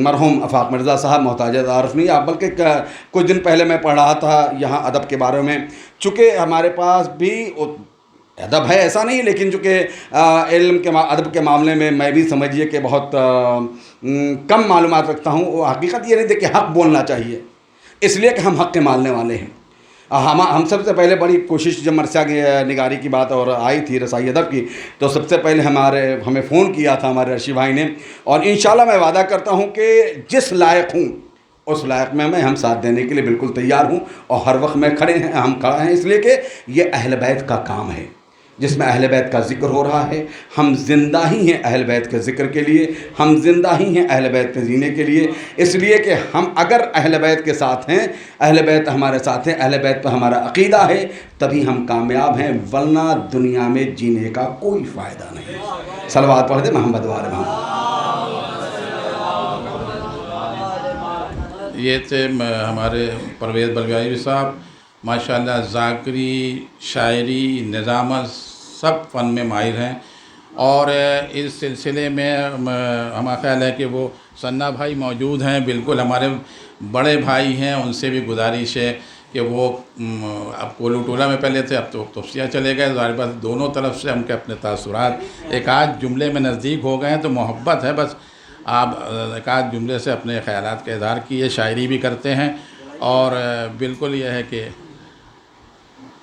مرحوم آفاق مرزا صاحب محتاج تعارف نہیں آپ، بلکہ کچھ دن پہلے میں پڑھ رہا تھا یہاں ادب کے بارے میں. چونکہ ہمارے پاس بھی ادب ہے ایسا نہیں، لیکن چونکہ علم کے ادب کے معاملے میں میں بھی سمجھیے کہ بہت کم معلومات رکھتا ہوں. وہ حقیقت یہ نہیں تھی کہ حق بولنا چاہیے، اس لیے کہ ہم حق کے ماننے والے ہیں. ہم سب سے پہلے بڑی کوشش جب مرثیہ نگاری کی بات اور آئی تھی رسائی ادب کی، تو سب سے پہلے ہمیں فون کیا تھا ہمارے عرشی بھائی نے. اور انشاءاللہ میں وعدہ کرتا ہوں کہ جس لائق ہوں اس لائق میں ہم ساتھ دینے کے لیے بالکل تیار ہوں. اور ہر وقت میں ہم کھڑا ہیں، اس لیے کہ یہ اہل بیت کا کام ہے جس میں اہل بیت کا ذکر ہو رہا ہے. ہم زندہ ہی ہیں اہل بیت کے ذکر کے لیے، ہم زندہ ہی ہیں اہل بیت پہ جینے کے لیے. اس لیے کہ ہم اگر اہل بیت کے ساتھ ہیں، اہل بیت ہمارے ساتھ ہیں، اہل بیت پہ ہمارا عقیدہ ہے، تبھی ہم کامیاب ہیں، ورنہ دنیا میں جینے کا کوئی فائدہ نہیں. صلوات پڑھ دے محمد والے محمد. یہ تھے ہمارے پرویز بلویائی صاحب، ماشاءاللہ ذاکری، شاعری، نظامت سب فن میں ماہر ہیں. اور اس سلسلے میں ہمارا خیال ہے کہ وہ ثنا بھائی موجود ہیں، بالکل ہمارے بڑے بھائی ہیں. ان سے بھی گزارش ہے کہ وہ اب کولو ٹولہ میں پہلے تھے، اب تو توفیہ چلے گئے. ظاہر بات دونوں طرف سے ہم کے اپنے تاثرات ایک آدھ جملے میں نزدیک ہو گئے ہیں، تو محبت ہے. بس آپ ایک آدھ جملے سے اپنے خیالات کا اظہار کیے. شاعری بھی کرتے ہیں اور بالکل یہ ہے کہ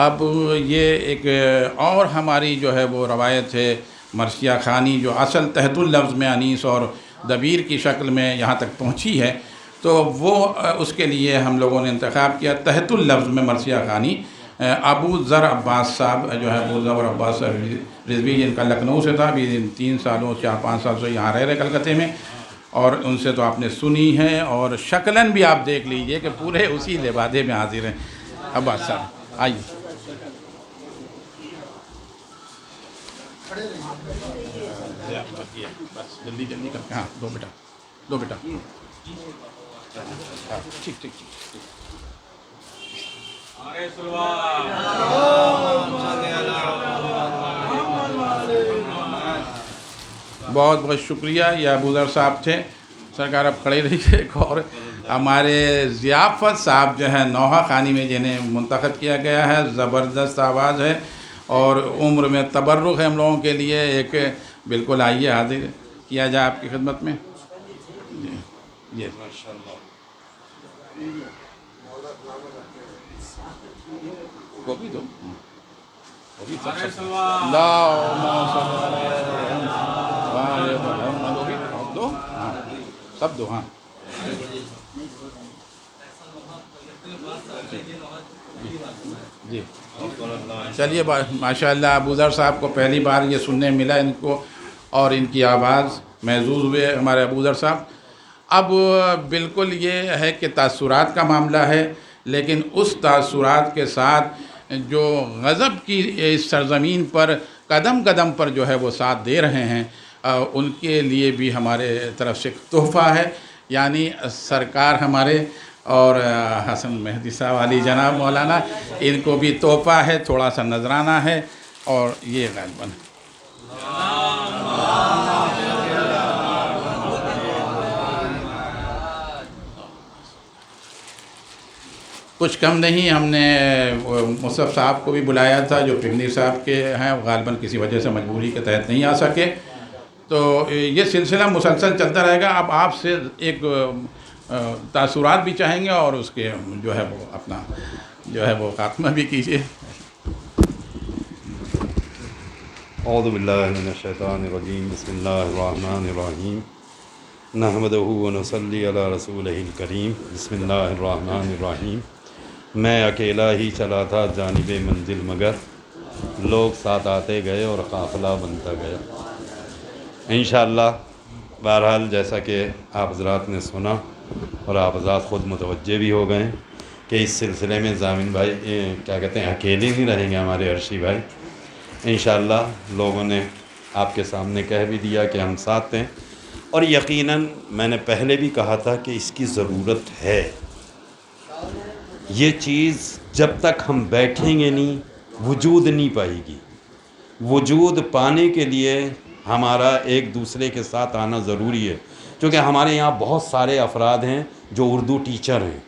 اب یہ ایک اور ہماری جو ہے وہ روایت ہے مرثیہ خوانی، جو اصل تحت اللفظ میں انیس اور دبیر کی شکل میں یہاں تک پہنچی ہے، تو وہ اس کے لیے ہم لوگوں نے انتخاب کیا تحت اللفظ میں مرثیہ خوانی ابو ذر عباس صاحب جو ہے ابو ذر عباس رضوی، جن کا لکھنؤ سے تھا، ابھی 3 سالوں 4-5 سال سے یہاں رہ رہے کلکتے میں، اور ان سے تو آپ نے سنی ہے، اور شکلاً بھی آپ دیکھ لیجئے کہ پورے اسی لبادے میں حاضر ہیں۔ عباس صاحب آئیے۔ بس جلدی جلدی کر کے، ہاں دو بیٹا ٹھیک ٹھیک ٹھیک۔ بہت بہت شکریہ۔ یہ ابو ذر صاحب تھے، سرکار اب کھڑے رہیے۔ ایک اور ہمارے ضیافت صاحب جو ہے نوحہ خوانی میں جنہیں منتخب کیا گیا ہے، زبردست آواز ہے اور عمر میں تبرک ہے ہم لوگوں کے لیے۔ ایک بالکل آئیے حاضر کیا جائے آپ کی خدمت میں۔ جی وہ بھی دو، وہ بھی دو، ہاں سب دو، ہاں جی۔ چلیے ماشاء اللہ ابو ذر صاحب کو پہلی بار یہ سننے ملا ان کو، اور ان کی آواز محظوظ ہوئے ہمارے ابو ذر صاحب۔ اب بالکل یہ ہے کہ تاثرات کا معاملہ ہے، لیکن اس تاثرات کے ساتھ جو غضب کی اس سرزمین پر قدم قدم پر جو ہے وہ ساتھ دے رہے ہیں، ان کے لیے بھی ہمارے طرف سے تحفہ ہے، یعنی سرکار ہمارے اور حسن مہدی صاحب علی جناب مولانا، ان کو بھی تحفہ ہے، تھوڑا سا نذرانہ ہے، اور یہ غالباً کچھ کم نہیں۔ ہم نے مصطفیٰ صاحب کو بھی بلایا تھا جو پگنیر صاحب کے ہیں، غالباً کسی وجہ سے مجبوری کے تحت نہیں آ سکے، تو یہ سلسلہ مسلسل چلتا رہے گا۔ اب آپ سے ایک تاثرات بھی چاہیں گے اور اس کے جو ہے وہ اپنا جو ہے وہ خاتمہ بھی کیجیے۔ اعوذ باللہ من الشیطان الرجیم، بسم اللہ الرحمن الرحیم، نحمدہ ونصلی علی رسولہ الکریم، بسم اللہ الرحمن الرحیم۔ میں اکیلا ہی چلا تھا جانب منزل، مگر لوگ ساتھ آتے گئے اور قافلہ بنتا گیا۔ انشاءاللہ بہرحال جیسا کہ آپ حضرات نے سنا اور آپ حضرات خود متوجہ بھی ہو گئے کہ اس سلسلے میں ضامن بھائی کیا کہتے ہیں اکیلے نہیں رہیں گے، ہمارے عرشی بھائی انشاءاللہ لوگوں نے آپ کے سامنے کہہ بھی دیا کہ ہم ساتھ ہیں، اور یقیناً میں نے پہلے بھی کہا تھا کہ اس کی ضرورت ہے۔ یہ چیز جب تک ہم بیٹھیں گے نہیں وجود نہیں پائے گی۔ وجود پانے کے لیے ہمارا ایک دوسرے کے ساتھ آنا ضروری ہے، کیونکہ ہمارے یہاں بہت سارے افراد ہیں جو اردو ٹیچر ہیں،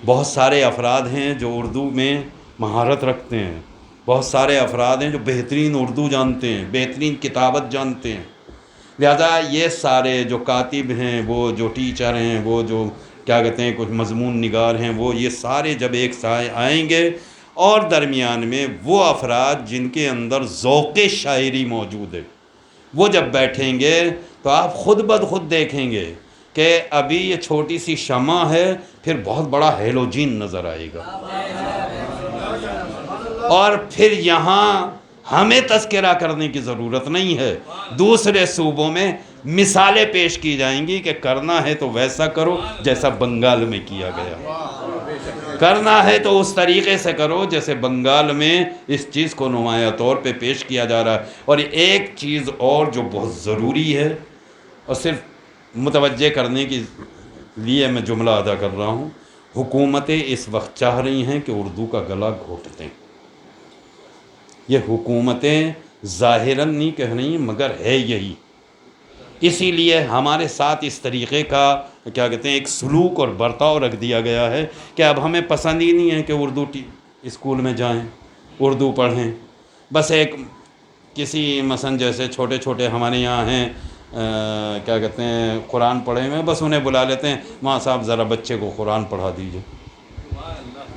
بہت سارے افراد ہیں جو اردو میں مہارت رکھتے ہیں، بہت سارے افراد ہیں جو بہترین اردو جانتے ہیں، بہترین کتابت جانتے ہیں۔ لہذا یہ سارے جو کاتب ہیں، وہ جو ٹیچر ہیں، وہ جو کیا کہتے ہیں کچھ مضمون نگار ہیں، وہ یہ سارے جب ایک ساتھ آئیں گے، اور درمیان میں وہ افراد جن کے اندر ذوق شاعری موجود ہے، وہ جب بیٹھیں گے تو آپ خود بد خود دیکھیں گے کہ ابھی یہ چھوٹی سی شمع ہے، پھر بہت بڑا ہیلوجین نظر آئے گا، اور پھر یہاں ہمیں تذکرہ کرنے کی ضرورت نہیں ہے، دوسرے صوبوں میں مثالیں پیش کی جائیں گی کہ کرنا ہے تو ویسا کرو جیسا بنگال میں کیا گیا، کرنا ہے تو اس طریقے سے کرو جیسے بنگال میں اس چیز کو نمایاں طور پہ پیش کیا جا رہا ہے۔ اور ایک چیز اور جو بہت ضروری ہے، اور صرف متوجہ کرنے کے لیے میں جملہ ادا کر رہا ہوں، حکومتیں اس وقت چاہ رہی ہیں کہ اردو کا گلا گھونٹ دیں۔ یہ حکومتیں ظاہراً نہیں کہہ رہی ہیں، مگر ہے یہی۔ اسی لیے ہمارے ساتھ اس طریقے کا کیا کہتے ہیں ایک سلوک اور برتاؤ رکھ دیا گیا ہے کہ اب ہمیں پسند ہی نہیں ہے کہ اردو اسکول میں جائیں، اردو پڑھیں۔ بس ایک کسی مثلا جیسے چھوٹے چھوٹے ہمارے یہاں ہیں کیا کہتے ہیں قرآن پڑھے ہوئے، بس انہیں بلا لیتے ہیں، ماں صاحب ذرا بچے کو قرآن پڑھا دیجئے۔